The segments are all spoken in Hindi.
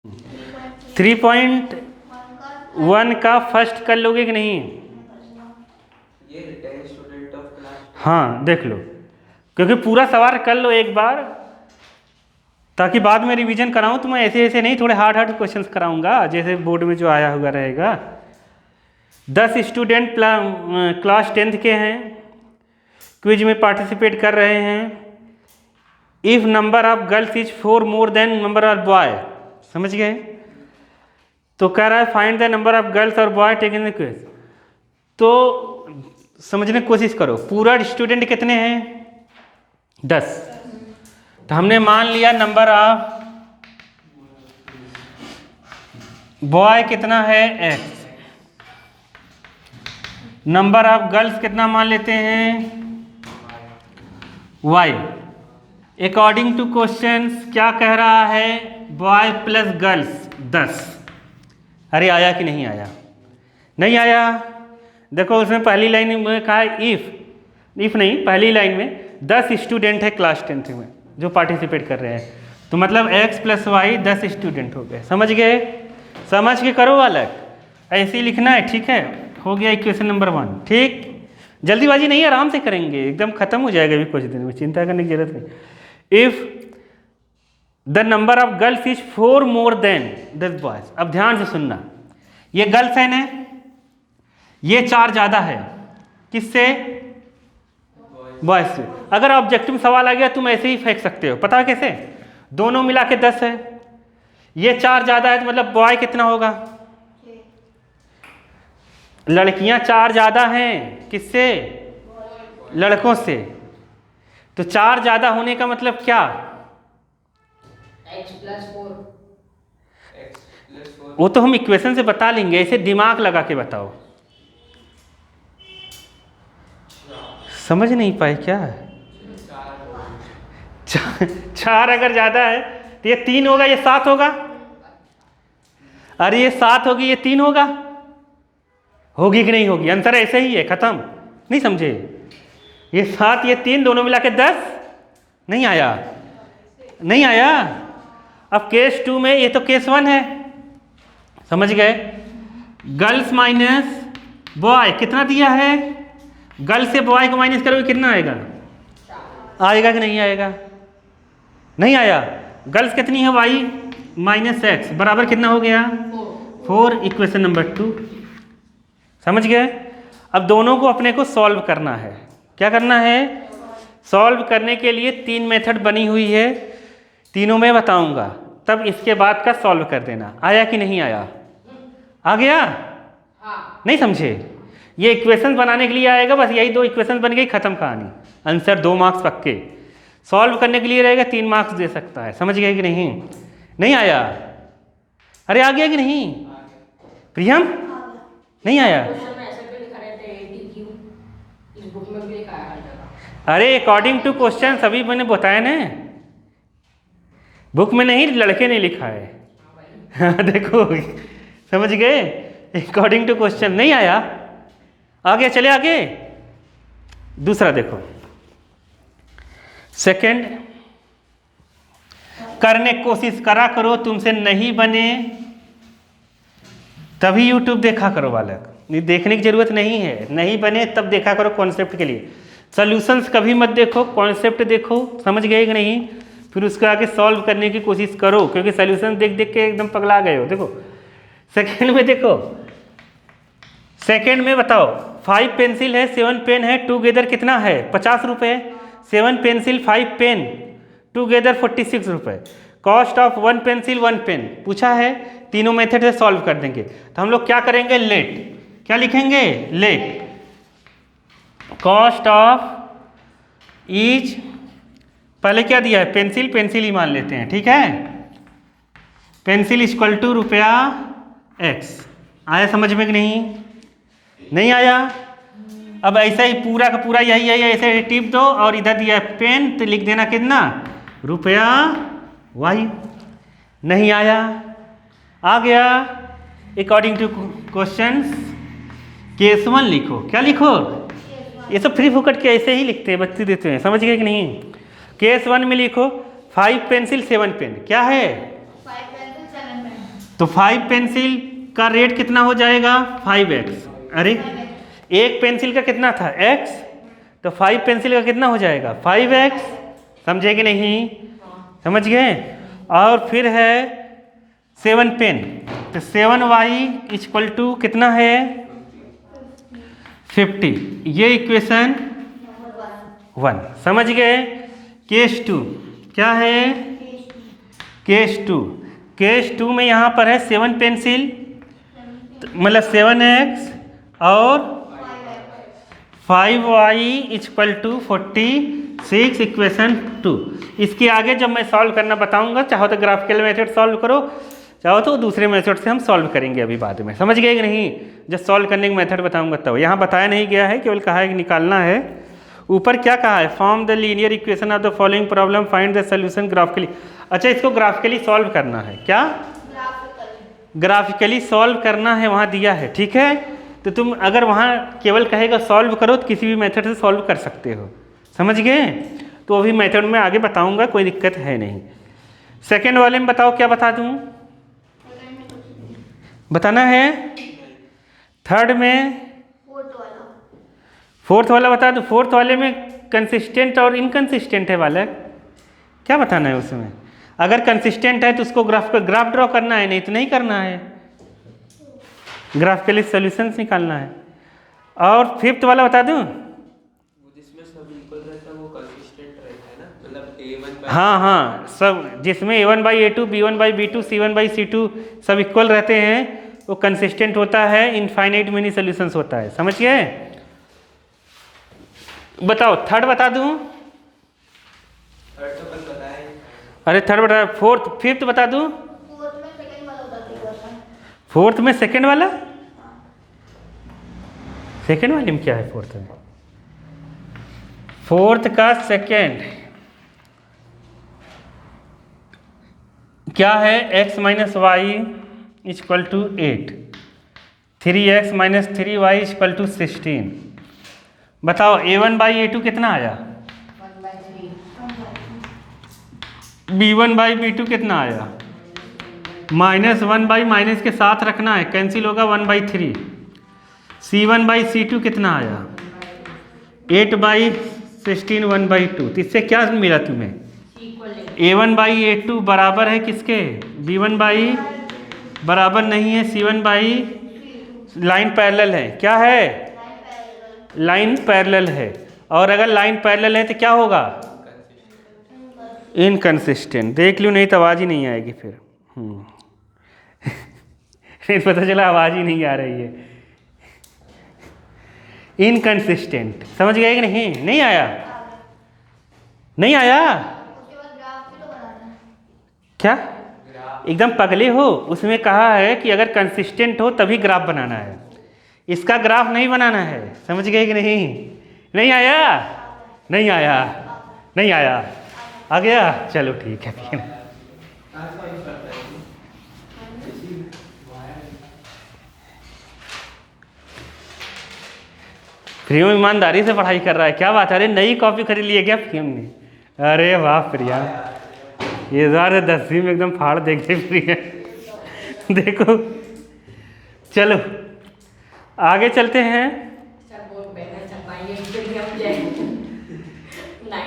3.1 का फर्स्ट कर लोगे कि नहीं? हाँ देख लो, क्योंकि पूरा सवाल कर लो एक बार, ताकि बाद में रिवीजन कराऊं तो मैं ऐसे ऐसे नहीं, थोड़े हार्ड हार्ड क्वेश्चंस कराऊंगा जैसे बोर्ड में जो आया हुआ रहेगा। 10 स्टूडेंट क्लास 10th के हैं, क्विज में पार्टिसिपेट कर रहे हैं। If number of girls is 4 more then number of boy, समझ गए? तो कह रहा है find the number of girls और बॉय टेकन द क्विज। तो समझने की कोशिश करो, पूरा स्टूडेंट कितने हैं? 10। तो हमने मान लिया नंबर ऑफ बॉय कितना है? x। नंबर ऑफ गर्ल्स कितना मान लेते हैं? y। अकॉर्डिंग टू क्वेश्चंस क्या कह रहा है? Boy plus girls 10। अरे आया कि नहीं आया? नहीं आया। देखो उसमें पहली लाइन में कहा है इफ नहीं, पहली लाइन में 10 स्टूडेंट है क्लास 10th में जो पार्टिसिपेट कर रहे हैं, तो मतलब x प्लस वाई 10 स्टूडेंट हो गए। समझ गए? समझ के करो अलग, ऐसे ही लिखना है, ठीक है? हो गया इक्वेशन नंबर 1। ठीक, जल्दीबाजी नहीं, आराम से करेंगे, एकदम खत्म हो जाएगा अभी कुछ दिन में, चिंता करने की जरूरत नहीं। If the number of girls is 4 more then 10 boys. अब ध्यान से सुनना, ये गर्ल्स है ना, ये 4 ज़्यादा है किससे? बॉयज से। अगर ऑब्जेक्टिव सवाल आ गया तुम ऐसे ही फेंक सकते हो, पता है कैसे? दोनों मिला के 10 है, ये 4 ज़्यादा है तो मतलब बॉय कितना होगा? लड़कियां 4 ज़्यादा हैं किससे? लड़कों से। तो 4 ज़्यादा होने का मतलब क्या? x plus 4। वो तो हम इक्वेशन से बता लेंगे, ऐसे दिमाग लगा के बताओ। समझ नहीं पाए क्या? 4 अगर ज़्यादा है तो ये 3 होगा, ये 7 होगा। अरे ये 7 होगी, ये 3 होगा। होगी कि नहीं होगी? आंसर ऐसे ही है, खत्म। नहीं समझे? ये 7 ये 3 दोनों मिला के 10। नहीं आया? नहीं आया। अब केस 2 में, ये तो केस 1 है, समझ गए? गर्ल्स माइनस बॉय कितना दिया है? गर्ल्स से बॉय को माइनस करोगे कितना आएगा? आएगा कि नहीं आएगा? नहीं आया। गर्ल्स कितनी है? वाई माइनस एक्स बराबर कितना हो गया? 4। Equation number 2। समझ गए? अब दोनों को अपने को सॉल्व करना है। क्या करना है? सॉल्व करने के लिए 3 मेथड बनी हुई है, तीनों में बताऊंगा, तब इसके बाद का सॉल्व कर देना। आया कि नहीं आया? आ गया? हाँ। नहीं समझे? ये इक्वेशन बनाने के लिए आएगा, बस यही 2 इक्वेशन बन गई, खत्म कहानी। आंसर 2 मार्क्स पक्के। सॉल्व करने के लिए रहेगा 3 मार्क्स दे सकता है। समझ गए कि नहीं? नहीं आया? अरे आ गया कि नहीं? प्रियम नहीं आया? क्वेश्चन में ऐसे भी लिखा रहता है ATQ, इस बुक में भी लिखा है हर जगह। अरे अकॉर्डिंग टू क्वेश्चन सभी मैंने बताया ना, बुक में नहीं, लड़के ने लिखा है। हाँ देखो, समझ गए? According to question. नहीं आया? आ गया? चले आगे। दूसरा देखो, सेकंड, करने की कोशिश करा करो, तुमसे नहीं बने तभी यूट्यूब देखा करो बालक, नहीं देखने की जरूरत नहीं है। नहीं बने तब देखा करो कॉन्सेप्ट के लिए। सॉल्यूशंस कभी मत देखो, कॉन्सेप्ट देखो। समझ गए कि नहीं? फिर उसको आगे सॉल्व करने की कोशिश करो, क्योंकि सॉल्यूशन देख देख के एकदम पगला गए हो। देखो सेकंड में, देखो सेकंड में बताओ, 5 पेंसिल है, 7 पेन है, टूगेदर कितना है? 50 रुपये। 7 पेंसिल 5 पेन टूगेदर 46 रुपये। कॉस्ट ऑफ 1 पेंसिल 1 पेन पूछा है, तीनों मेथड से सॉल्व कर देंगे। तो हम लोग क्या करेंगे? लेट, क्या लिखेंगे? लेट कॉस्ट ऑफ ईच, पहले क्या दिया है? पेंसिल, पेंसिल ही मान लेते हैं, ठीक है? पेंसिल इक्वल टू रुपया x। आया समझ में कि नहीं? नहीं आया? अब ऐसा ही पूरा का पूरा यही है, ऐसे टिप दो और इधर दिया है पेन, तो लिख देना कितना? रुपया y। नहीं आया? आ गया? अकॉर्डिंग टू क्वेश्चंस केस 1 लिखो। क्या लिखो? ये सब फ्री फुकट के ऐसे ही लिखते हैं, बच्चे देते हैं। समझ गए कि नहीं? केस 1 में लिखो 5 पेंसिल 7 पेन। क्या है? 5 पेंसिल 7 पेन। तो 5 पेंसिल का रेट कितना हो जाएगा 5x। अरे एक पेंसिल का कितना था x, तो 5 पेंसिल का कितना हो जाएगा 5x। समझे कि नहीं? समझ गए। और फिर है 7 पेन, तो 7y इक्वल टू कितना है 50। ये इक्वेशन 1। समझ गए। केस 2 क्या है? केस 2 में यहाँ पर है 7 पेंसिल, मतलब 7x और 5y इक्वल टू 46, इक्वेशन 2। इसके आगे जब मैं सॉल्व करना बताऊंगा, चाहो तो ग्राफिकल मेथड सॉल्व करो, चाहो तो दूसरे मेथड से हम सॉल्व करेंगे अभी बाद में। समझ गए कि नहीं? जब सॉल्व करने का मेथड बताऊंगा तब। यहाँ बताया नहीं गया है, केवल कहा है कि निकालना है। ऊपर क्या कहा है? Form the linear equation of the following problem, find the solution graphically. अच्छा, इसको ग्राफिकली सॉल्व करना है। क्या ग्राफिकली सॉल्व करना है? वहाँ दिया है, ठीक है। तो तुम अगर वहाँ केवल कहेगा सॉल्व करो तो किसी भी मेथड से सॉल्व कर सकते हो। समझ गए? तो अभी मेथड में आगे बताऊंगा, कोई दिक्कत है नहीं। सेकेंड वाले में बताओ, क्या बता दूं? बताना है। थर्ड में फोर्थ वाला बता दो। फोर्थ वाले में कंसिस्टेंट और इनकंसिस्टेंट है वाला, क्या बताना है उसमें? अगर कंसिस्टेंट है तो उसको ग्राफ ड्रॉ करना है, नहीं तो नहीं करना है। ग्राफ के लिए सॉल्यूशंस निकालना है। और फिफ्थ वाला बता दूं? जिसमें सब इक्वल रहता है वो कंसिस्टेंट रहता है ना, मतलब A1 हाँ, सब जिसमें A1/A2, B1/B2, C1/C2 सब इक्वल रहते हैं वो कंसिस्टेंट होता है, इनफाइनाइट मिनी सॉल्यूशंस होता है। समझ गए? बताओ थर्ड बता दूं? थर्ड तो कल बताया। अरे थर्ड बता। फिफ्थ बता दूं? फोर्थ में सेकंड वाला? सेकंड वाले में क्या है फोर्थ में? फोर्थ का सेकंड क्या है? x minus y equal to 8, 3x minus 3y equal to 16। बताओ A1/A2 कितना आया? 1/3। B1/B2 कितना आया? -1 माइनस के साथ रखना है, कैंसिल होगा 1/3। C1/C2 कितना आया? 8/16, 1/2। तो इससे क्या मिला तुम्हें? A1/A2 बराबर है किसके? B1/ बराबर नहीं है C1/। लाइन पैरेलल है। क्या है? लाइन पैरेलल है। और अगर लाइन पैरेलल है तो क्या होगा? इनकंसिस्टेंट। देख लो, नहीं तो आवाज़ ही नहीं आएगी फिर। पता चला आवाज़ ही नहीं आ रही है। इनकंसिस्टेंट। समझ गए कि नहीं? नहीं आया? नहीं आया? क्या एकदम पगले हो? उसमें कहा है कि अगर कंसिस्टेंट हो तभी ग्राफ बनाना है, इसका ग्राफ नहीं बनाना है। समझ गए कि नहीं? नहीं आया? नहीं आया? नहीं आया? आ गया? चलो ठीक है फिर। प्रियम ईमानदारी से पढ़ाई कर रहा है, क्या बात है? अरे नई कॉपी खरीद लिए क्या प्रियम ने? अरे वाह प्रियम, ये 10वीं में एकदम फाड़ देंगे प्रियम। देखो, चलो आगे चलते हैं।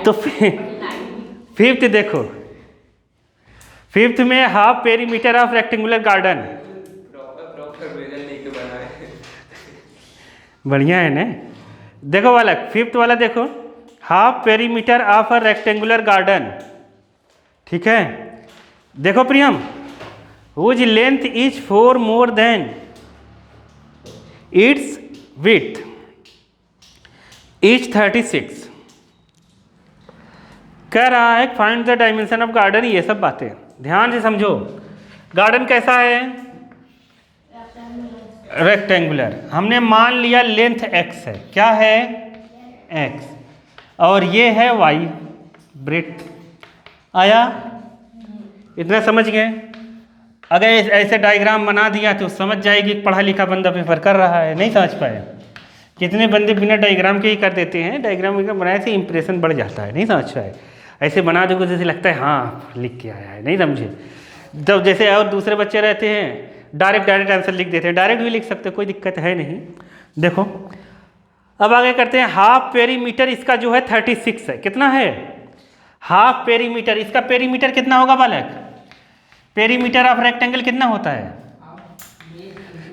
तो फिफ्थ देखो, फिफ्थ में half perimeter of rectangular garden. Proper measure लेके बनाए। बढ़िया है ना? देखो वाला फिफ्थ वाला देखो, half perimeter of a rectangular garden. ठीक है, देखो Priyam, whose length is 4 more than its width is 36। कह रहा है find the dimension of garden. ये सब बातें ध्यान से समझो। गार्डन कैसा है? रेक्टेंगुलर। हमने मान लिया लेंथ x है। क्या है? x। और ये है y, ब्रेथ। आया? इतना समझ गए? अगर ऐसे डायग्राम बना दिया तो समझ जाएगी पढ़ा लिखा बंदा पेपर कर रहा है। नहीं समझ पाए? कितने बंदे बिना डायग्राम के ही कर देते हैं। डायग्राम बनाने से इंप्रेशन बढ़ जाता है। नहीं समझ पाए? ऐसे बना दोगे जैसे लगता है हाँ लिख के आया है। नहीं समझे? जब जैसे और दूसरे बच्चे रहते हैं डायरेक्ट आंसर लिख देते हैं, डायरेक्ट भी लिख सकते हैं, कोई दिक्कत है नहीं। देखो अब आगे करते हैं। हाफ पेरीमीटर इसका जो है 36 है। कितना है? Half perimeter. इसका पेरीमीटर कितना होगा बालक? पेरीमीटर ऑफ रेक्टेंगल कितना होता है?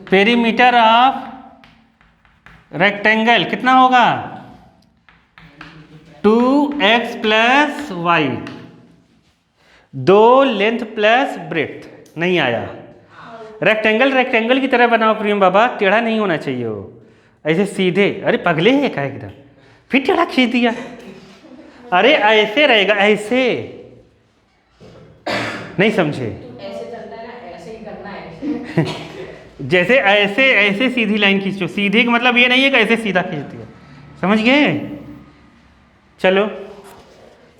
पेरीमीटर ऑफ रेक्टेंगल कितना होगा? 2x plus y, 2 length plus breadth. नहीं आया। रेक्टेंगल की तरह बनाओ प्रियम बाबा, टेढ़ा नहीं होना चाहिए वो, ऐसे सीधे। अरे पगले है क्या एकदम, फिर टेढ़ा खींच दिया। अरे ऐसे रहेगा, ऐसे नहीं समझे? ऐसे चलता है ना, ऐसे ही करना है। जैसे ऐसे सीधी लाइन खींचो। सीधे का मतलब ये नहीं है कि ऐसे सीधा खींच दिया, समझ गए? चलो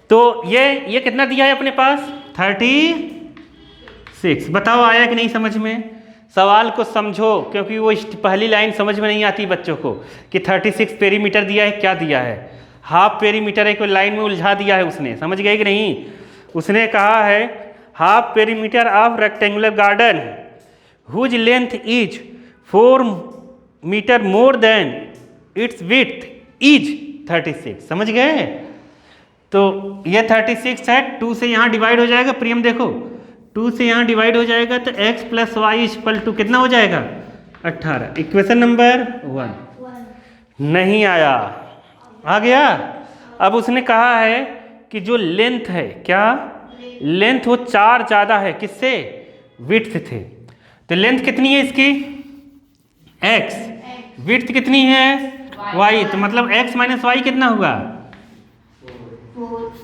तो ये कितना दिया है अपने पास? 36। बताओ आया कि नहीं समझ में? सवाल को समझो, क्योंकि वो पहली लाइन समझ में नहीं आती बच्चों को कि 36 पेरीमीटर दिया है, क्या दिया है। हाफ पेरीमीटर है, कोई लाइन में उलझा दिया है उसने, समझ गए कि नहीं? उसने कहा है half perimeter of rectangular garden whose length is 4 metre more than its width is 36। समझ गए? तो ये 36 है, 2 से यहाँ डिवाइड हो जाएगा। प्रियम देखो 2 से यहाँ डिवाइड हो जाएगा तो x plus y equal to कितना हो जाएगा? 18। इक्वेशन नंबर 1 नहीं आया। आ गया? अब उसने कहा है कि जो लेंथ है, क्या लेंथ, वो 4 ज़्यादा है किससे? विड्थ थे। तो लेंथ कितनी है इसकी? x। विड्थ कितनी है? y। तो मतलब x माइनस वाई कितना हुआ?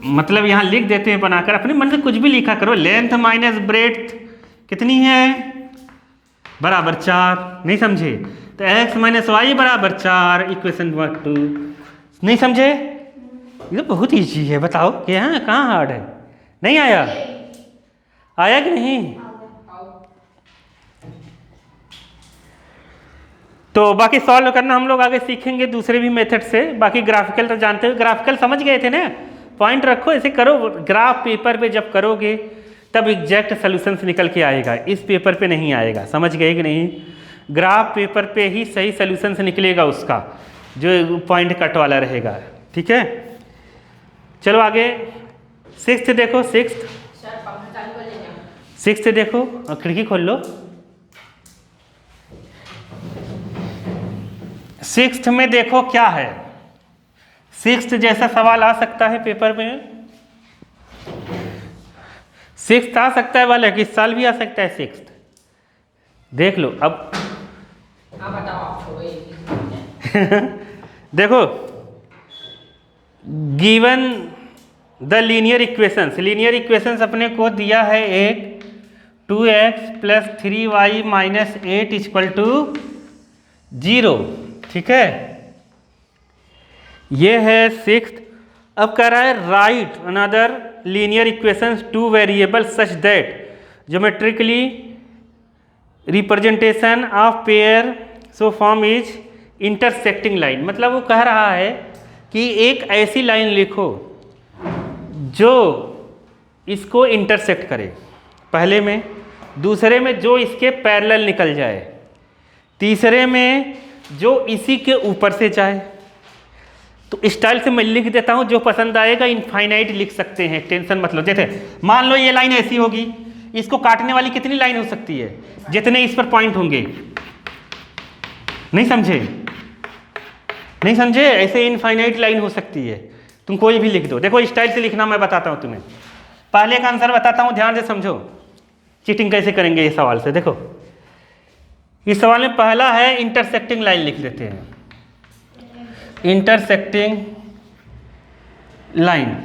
मतलब यहाँ लिख देते हैं बनाकर, अपने मन से कुछ भी लिखा करो। लेंथ माइनस ब्रेड्थ कितनी है? बराबर 4। नहीं समझे? तो x माइनस वाई बराबर 4। इक्वेशन 2। नहीं समझे? ये तो बहुत ईजी है। बताओ क्या है, कहाँ हार्ड है? नहीं आया? आया कि नहीं? तो बाकी सॉल्व करना हम लोग आगे सीखेंगे दूसरे भी मेथड से। बाकी ग्राफिकल तो जानते हो, ग्राफिकल समझ गए थे ना? पॉइंट रखो, ऐसे करो। ग्राफ पेपर पे जब करोगे तब एग्जैक्ट सॉल्यूशंस निकल के आएगा, इस पेपर पे नहीं आएगा। समझ गए कि नहीं? ग्राफ पेपर पे ही सही सॉल्यूशंस निकलेगा उसका, जो पॉइंट कट वाला रहेगा। ठीक है, चलो आगे। 6th देखो। 6th सर पंखा चालू कर लेंगे। 6th देखो, खिड़की खोल लो। 6th में देखो क्या है। 6th जैसा सवाल आ सकता है पेपर में। 6th आ सकता है वाले, इस साल भी आ सकता है 6th। देख लो अब। हाँ बताओ, आप छोड़ो ये। देखो, given the linear equations. Linear equations अपने को दिया है एक 2x plus 3y minus 8 equal to 0। ठीक है, ये है 6th। अब कह रहा है right another linear equations two variable such that geometrically representation of pair so form is intersecting line. मतलब वो कह रहा है कि एक ऐसी लाइन लिखो जो इसको इंटरसेक्ट करे, पहले में, दूसरे में जो इसके पैरेलल निकल जाए, तीसरे में जो इसी के ऊपर से जाए। तो स्टाइल से मैं लिख देता हूं, जो पसंद आएगा इनफाइनाइट लिख सकते हैं, टेंशन मतलब। जैसे मान लो ये लाइन ऐसी होगी, इसको काटने वाली कितनी लाइन हो सकती है? जितने इस पर पॉइंट होंगे। नहीं समझे? नहीं समझे? ऐसे इनफाइनाइट लाइन हो सकती है। तुम कोई भी लिख दो। देखो स्टाइल से लिखना मैं बताता हूं तुम्हें। पहले का आंसर बताता हूं, ध्यान से समझो। चीटिंग कैसे करेंगे ये सवाल से। देखो इस सवाल में पहला है इंटरसेक्टिंग लाइन लिख लेते हैं। Intersecting line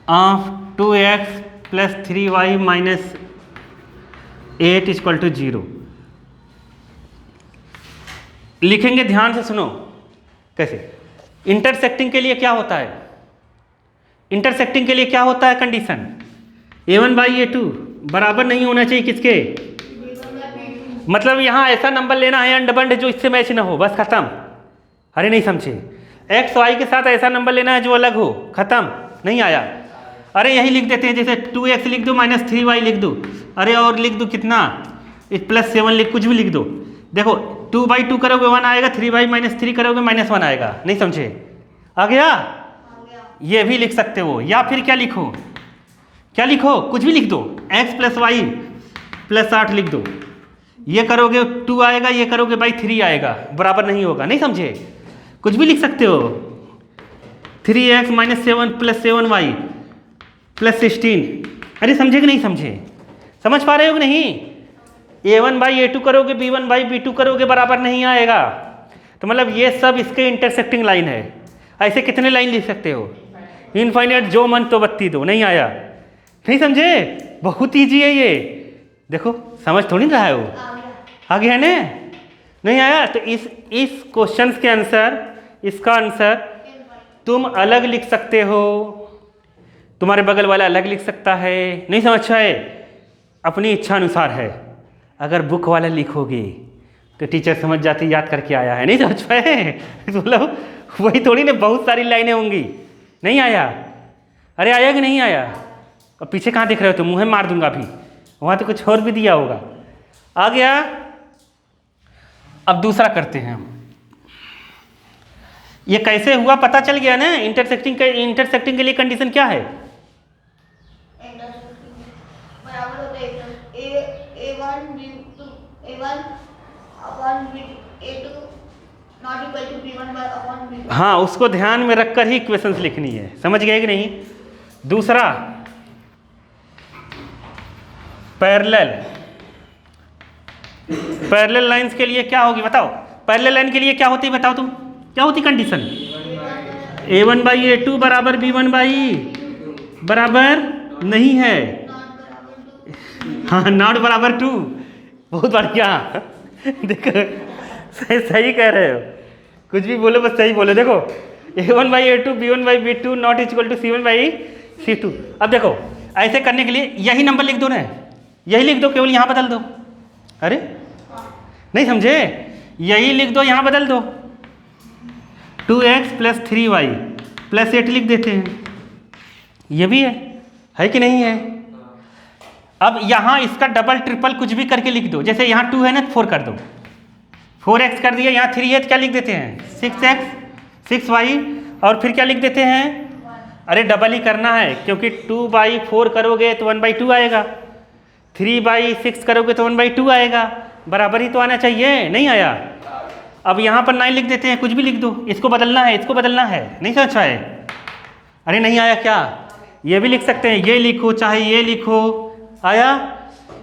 of 2x plus 3y minus 8 equal to 0 लिखेंगे। ध्यान से सुनो कैसे। इंटरसेक्टिंग के लिए क्या होता है? इंटरसेक्टिंग के लिए क्या होता है कंडीशन? a1/a2 बराबर नहीं होना चाहिए किसके? मतलब यहाँ ऐसा नंबर लेना है अंडरबंड जो इससे मैच ना हो, बस खत्म। अरे नहीं समझे? x y के साथ ऐसा नंबर लेना है जो अलग हो, खत्म। नहीं आया? अरे यही लिख देते हैं, जैसे 2x लिख दो -3y लिख दो, अरे और लिख दो कितना, +7 लिख, कुछ भी लिख दो। देखो 2/2 करोगे 1 आएगा, 3y -3 करोगे -1 आएगा। नहीं समझे? आ गया? ये भी लिख सकते हो, या फिर क्या लिखो, क्या लिखो, कुछ भी लिख दो, x + y + 8 लिख दो। ये करोगे 2 आएगा, ये करोगे बाई 3 आएगा, बराबर नहीं होगा। नहीं समझे? कुछ भी लिख सकते हो। 3x - 7 + 7y + 16। अरे समझे कि नहीं समझे? समझ पा रहे हो कि नहीं? a1/a2 करोगे, b1/b2 करोगे, बराबर नहीं आएगा। तो मतलब ये सब इसके इंटरसेक्टिंग लाइन है। ऐसे कितने लाइन लिख सकते हो? इनफाइनाइट, जो मन तो बत्ती दो। नहीं आया? नहीं समझे? बहुत ईजी है ये। देखो समझ थोड़ी रहा है वो, आ गया ना? नहीं आया? तो इस क्वेश्चन के आंसर, इसका आंसर तुम अलग लिख सकते हो, तुम्हारे बगल वाला अलग लिख सकता है। नहीं समझ आए? अपनी इच्छा अनुसार है। अगर बुक वाला लिखोगे तो टीचर समझ जाती याद करके आया है। नहीं समझ पाए? मतलब वही थोड़ी ना, बहुत सारी लाइनें होंगी। नहीं आया? अरे आया कि नहीं आया? और पीछे कहाँ देख रहे हो? तो मुँह मार दूंगा अभी, वहाँ तो कुछ और भी दिया होगा। आ गया? अब दूसरा करते हैं हम। ये कैसे हुआ पता चल गया ना? इंटरसेक्टिंग के लिए कंडीशन क्या है? बराबर होता है a1/a2 not equal to b1/b2। हाँ, उसको ध्यान में रखकर ही इक्वेशंस लिखनी है। समझ गए कि नहीं? दूसरा, पैरेलल लाइंस के लिए क्या होगी बताओ? पैरेलल लाइन के लिए क्या होती है बताओ तुम? क्या होती कंडीशन? a1/a2 बराबर b1/, बराबर नहीं है। हाँ, नॉट बराबर 2। बहुत बढ़िया। देखो सही कह रहे हो, कुछ भी बोलो बस सही बोलो। देखो a1/a2 b1/b2 not equal to c1/c2। अब देखो ऐसे करने के लिए यही नंबर लिख दो ना, यही लिख दो, केवल यहाँ बदल दो। अरे नहीं समझे? यही लिख दो, यहाँ बदल दो। 2x + 3y + 8 लिख देते हैं। ये भी है कि नहीं है? अब यहाँ इसका डबल ट्रिपल कुछ भी करके लिख दो। जैसे यहाँ 2 है ना, 4 कर दो, 4x कर दिया। यहाँ 3 है तो क्या लिख देते हैं? 6x 6y, और फिर क्या लिख देते हैं? अरे डबल ही करना है, क्योंकि 2/4 करोगे तो 1/2 आएगा, 3/6 करोगे तो 1/2 आएगा। बराबर ही तो आना चाहिए। नहीं आया? अब यहाँ पर 9 लिख देते हैं, कुछ भी लिख दो। इसको बदलना है, इसको बदलना है। नहीं समझ पाए? अरे नहीं आया क्या? ये भी लिख सकते हैं, ये लिखो चाहे ये लिखो। आया?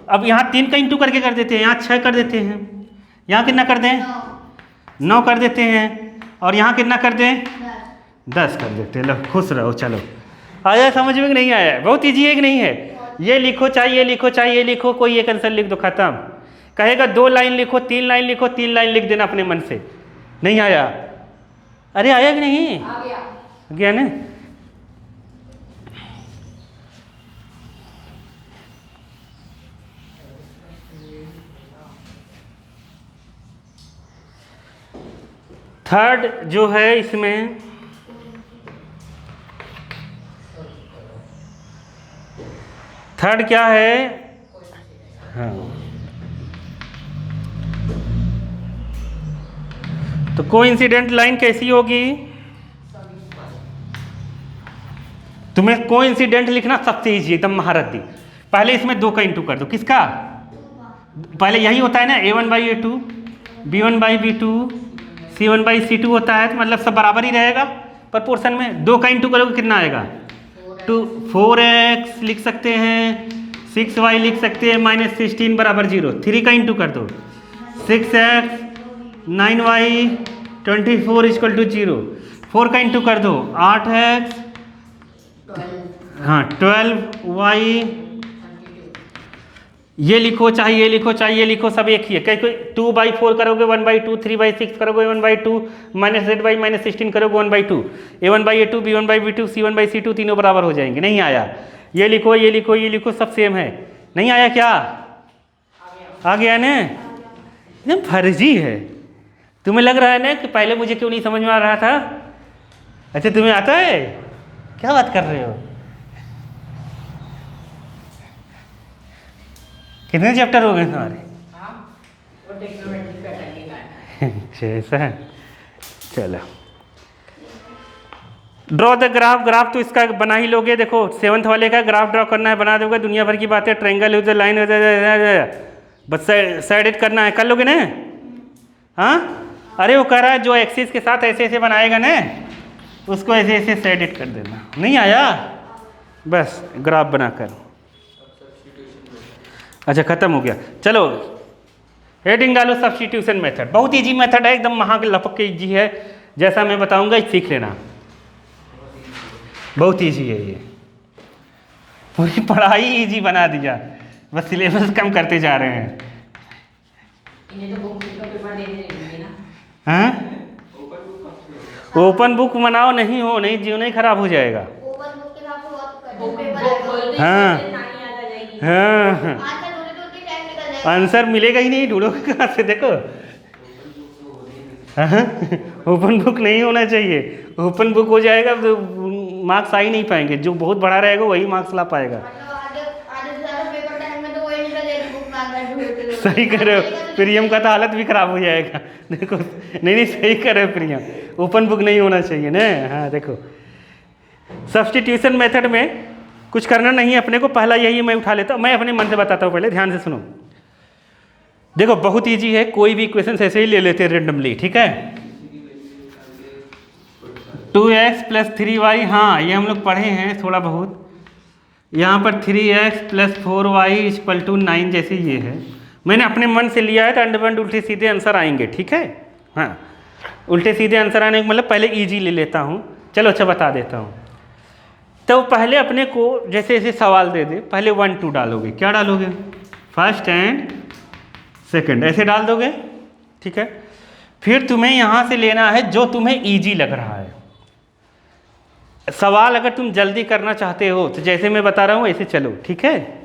अब यहाँ 3 का इंटू करके कर देते हैं, यहाँ 6 कर देते हैं। यहाँ कितना कर दें? 9 कर देते हैं। और यहाँ कितना कर दें? 10 कर देते हैं। लो खुश रहो। चलो आया समझ में कि नहीं आया? बहुत ईजी है कि नहीं है? ये लिखो चाहे ये लिखो, चाहे ये लिखो, कोई एक आंसर लिख दो, खत्म। कहेगा 2 लाइन लिखो, 3 लाइन लिखो, 3 लाइन लिख देना अपने मन से। नहीं आया? अरे आया कि नहीं? आ गया। गया ना? थर्ड जो है इसमें, थर्ड क्या है? हाँ, तो कोइंसिडेंट लाइन कैसी होगी? तुम्हें कोइंसिडेंट लिखना सबसे इजी, एकदम महारत दी। पहले इसमें 2 का इंटू कर दो। किसका? पहले यही होता है ना, a1/a2 b1/b2 c1/c2 होता है, तो मतलब सब बराबर ही रहेगा प्रपोर्शन में। 2 का इंटू करोगे कितना आएगा? 4x लिख सकते हैं, 6y लिख सकते हैं, -16 बराबर 0। 3 का इंटू कर दो, 6x 9y 24 = 0। 4 का इंटू कर दो, 8x, हाँ 12y। ये लिखो चाहे ये लिखो, चाहे ये लिखो, सब एक ही है। कहीं कोई 2/4 करोगे 1/2, 3/6 करोगे 1/2, -8y -16 करोगे 1/2। a1/a2 b1/b2 c1/c2 तीनों बराबर हो जाएंगे। नहीं आया? ये लिखो ये लिखो ये लिखो, सब सेम है। नहीं आया क्या? आ गया ना? एकदम फर्जी है। तुम्हें लग रहा है ना कि पहले मुझे क्यों नहीं समझ में आ रहा था? अच्छा तुम्हें आता है? क्या बात कर रहे हो? कितने चैप्टर हो गए तुम्हारे? हाँ वो टेक्नोमेट्री पैटर्न का है। अच्छा ऐसा है, चलो ड्रॉ द ग्राफ। ग्राफ तो इसका बना ही लोगे, देखो 7th वाले का ग्राफ ड्रॉ करना है, बना दोगे, दुनिया भर की बातें, ट्रायंगल यूज लाइन बस साइड करना है, कर लोगे ना? हाँ अरे वो कह रहा है जो एक्सिस के साथ ऐसे ऐसे बनाएगा ना उसको ऐसे ऐसे साइड कर देना। नहीं आया? बस ग्राफ बनाकर, अच्छा खत्म हो गया। चलो हेडिंग डालो सब्स्टिट्यूशन मेथड। बहुत इजी मेथड है, एकदम महा लपक के इजी है, जैसा मैं बताऊंगा सीख लेना। बहुत इजी है ये, पूरी पढ़ाई इजी बना दिया, बस सिलेबस कम करते जा रहे हैं। इन्हें तो बुक का पेपर देने देंगे ना। हाँ ओपन बुक बनाओ, नहीं हो नहीं जीवन ही खराब हो जाएगा। ओपन बुक के साथ बहुत बुक पेपर बुक है। खोलते हाँ। ही नानी याद आ जाएगी। हाँ आंसर ढूंढते ढूंढते टाइम निकल जाएगा। आंसर मिलेगा ही नहीं, ढूंढोगे कहाँ से? देखो ओपन बुक नहीं होना चाहिए, ओपन बुक हो जाएगा तो मार्क्स आ ही नहीं पाएंगे, जो बहुत बड़ा रहेगा वही मार्क्स ला पाएगा। मतलब आधे से ज्यादा पेपर टाइम में तो वही निकल जाएगी बुक मांग रहे ढूंढते सही कर रहे हो, प्रियम का तो हालत भी खराब हो जाएगा। देखो नहीं नहीं सही कर रहे हो प्रियम, ओपन बुक नहीं होना चाहिए ना। हाँ देखो सब्स्टिट्यूशन मेथड में कुछ करना नहीं है अपने को, पहला यही मैं उठा लेता हूँ, मैं अपने मन से बताता हूँ, पहले ध्यान से सुनो। देखो बहुत इजी है, कोई भी इक्वेशन ऐसे ही ले लेते हैं रेंडमली, ठीक है। 2x + 3y, हाँ ये हम लोग पढ़े हैं थोड़ा बहुत। यहाँ पर 3x + 4y = 9 जैसे ये है, मैंने अपने मन से लिया है तो अंडरवर्ड उल्टे सीधे आंसर आएंगे, ठीक है। हाँ उल्टे सीधे आंसर आने का मतलब पहले इजी ले लेता हूँ। चलो अच्छा बता देता हूँ। तो पहले अपने को जैसे ऐसे सवाल दे दे, पहले 1 2 डालोगे, क्या डालोगे? फर्स्ट एंड सेकंड ऐसे डाल दोगे, ठीक है। फिर तुम्हें यहाँ से लेना है जो तुम्हें इजी लग रहा है। सवाल अगर तुम जल्दी करना चाहते हो तो जैसे मैं बता रहा हूँ ऐसे चलो, ठीक है।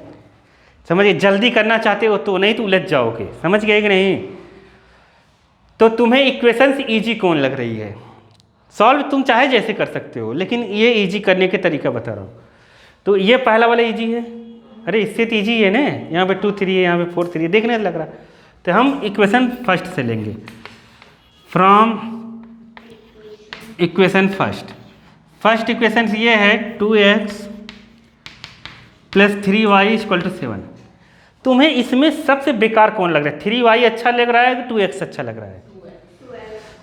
समझिए, जल्दी करना चाहते हो तो नहीं तो उलझ जाओगे, समझ गए कि नहीं। तो तुम्हें इक्वेशंस इजी कौन लग रही है, सॉल्व तुम चाहे जैसे कर सकते हो, लेकिन ये इजी करने के तरीका बता रहा हूँ। तो ये पहला वाला इजी है, अरे इससे तो इजी है ना, यहाँ पे 2 3 है, यहाँ पे 4 3 है, देखने लग रहा। तो हम इक्वेशन फर्स्ट से लेंगे, from equation first. First equation ये है 2x + 3y = 7। तुम्हें इसमें सबसे बेकार कौन लग रहा है? 3y अच्छा लग रहा है कि 2x अच्छा लग रहा है?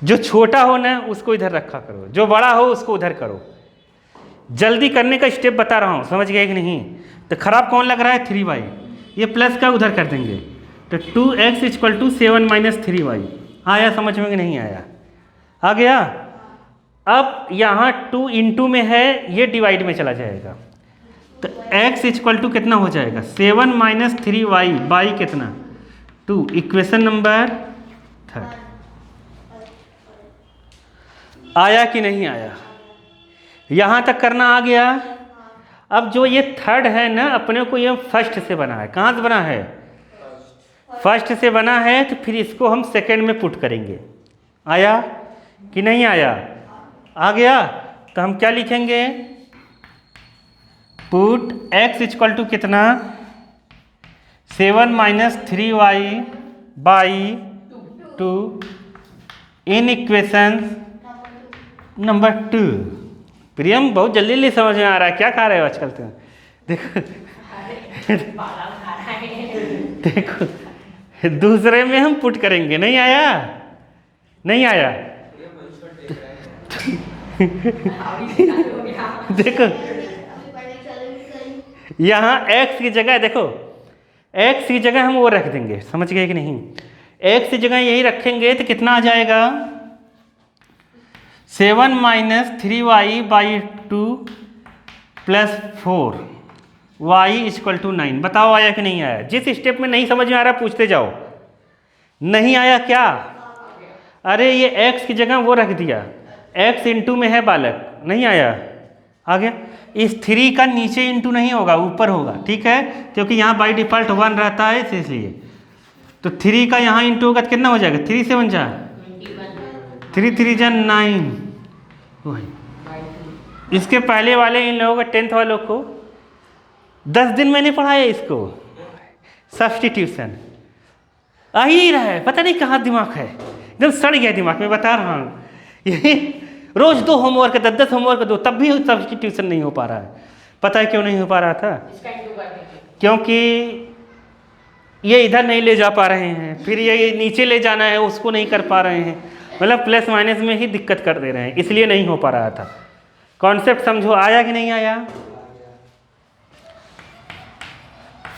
जो छोटा हो ना उसको इधर रखा करो, जो बड़ा हो उसको उधर करो। जल्दी करने का स्टेप बता रहा हूँ, समझ गए कि नहीं। तो खराब कौन लग रहा है? 3y, ये प्लस का उधर कर देंगे। तो 2x = 7 - 3y आया समझ में कि नहीं आया? आ गया। अब यहाँ 2 × में है, ये डिवाइड में चला जाएगा। तो x = कितना हो जाएगा? 7 - 3y बाई कितना? 2। इक्वेशन नंबर 3 आया कि नहीं आया? यहाँ तक करना आ गया। अब जो ये थर्ड है ना, अपने को ये फर्स्ट से बना है। कहाँ से बना है? फर्स्ट से बना है। तो फिर इसको हम सेकंड में पुट करेंगे। आया कि नहीं आया? आ गया। तो हम क्या लिखेंगे? पुट x = कितना? 7 - 3y by 2 in equation number 2। प्रियम बहुत जल्दी जल्दी समझ में आ रहा है, क्या खा रहे हो आजकल तुम? देखो देखो दूसरे में हम पुट करेंगे। नहीं आया? नहीं आया? देखो यहाँ x की जगह, देखो x की जगह हम वो रख देंगे, समझ गए कि नहीं। x की जगह यही रखेंगे तो कितना आ जाएगा? 7 - 3y बाई 2 + 4y = 9। बताओ आया कि नहीं आया? जिस स्टेप में नहीं समझ में आ रहा पूछते जाओ। नहीं आया क्या? अरे ये x की जगह वो रख दिया, x × में है बालक। नहीं आया? आ गया। इस 3 का नीचे इंटू नहीं होगा, ऊपर होगा, ठीक है, क्योंकि यहाँ बाई डिफ़ॉल्ट 1 रहता है इसलिए। तो 3 का यहाँ इंटू होगा तो कितना हो जाएगा? 3 7 जा 3 3 जा 9। इसके पहले वाले इन लोगों को 10th वालों को 10 दिन मैंने पढ़ाया इसको। सब्स्टिट्यूशन आ ही नहीं रहा है, पता नहीं कहाँ दिमाग है, एकदम सड़ गया दिमाग में, बता रहा हूँ। यही रोज 2 होमवर्क 10 होमवर्क दो, तब भी सब्स्टिट्यूशन नहीं हो पा रहा है। पता है क्यों नहीं हो पा रहा था? इसका इंटू करने के। क्योंकि ये इधर नहीं ले जा पा रहे हैं, फिर ये नीचे ले जाना है उसको नहीं कर पा रहे हैं, मतलब प्लस माइनस में ही दिक्कत कर दे रहे हैं, इसलिए नहीं हो पा रहा था। कॉन्सेप्ट समझो, आया कि नहीं आया?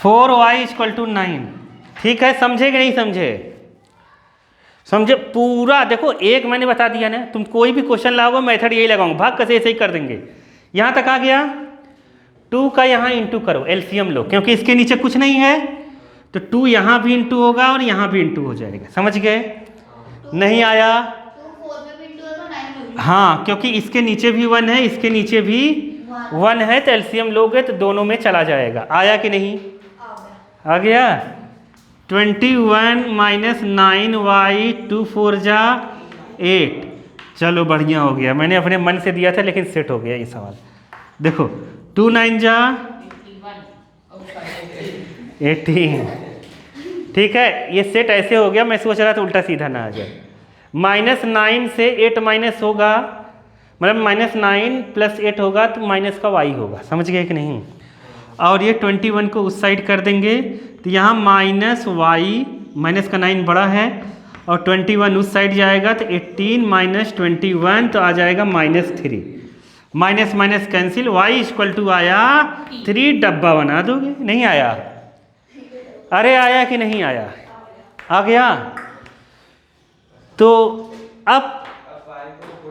4y = 9, ठीक है, समझे कि नहीं समझे? समझे पूरा? देखो एक मैंने बता दिया ना, तुम कोई भी क्वेश्चन लाओगे मेथड यही लगाऊंगा, भाग कैसे ऐसे ही कर देंगे। यहाँ तक आ गया, 2 का यहाँ इंटू करो, एलसीएम लो, क्योंकि इसके नीचे कुछ नहीं है तो 2 यहाँ भी इंटू होगा और यहाँ भी इंटू हो जाएगा, समझ गए? नहीं आया? 2 4 में भी इंटू होगा 9 में भी। हाँ, क्योंकि इसके नीचे भी 1 है, इसके नीचे भी 1 है, तो एलसीएम लोगे तो दोनों में चला जाएगा। आया कि नहीं? आ गया। 21 - 9y 2 4 जा 8। चलो बढ़िया हो गया, मैंने अपने मन से दिया था लेकिन सेट हो गया ये सवाल। देखो 2 9 जा 18, ठीक है, ये सेट ऐसे हो गया। मैं सोच रहा था उल्टा सीधा ना आ जाए। -9 से 8 माइनस होगा, मतलब -9 + 8 होगा तो माइनस का y होगा, समझ गए कि नहीं? और ये 21 को उस साइड कर देंगे तो यहाँ -y, माइनस का 9 बड़ा है, और 21 उस साइड जाएगा तो 18 - 21 तो आ जाएगा -3। माइनस माइनस कैंसिल, y = आया 3, डब्बा बना दोगे। नहीं आया? अरे आया कि नहीं आया? आ गया। तो अब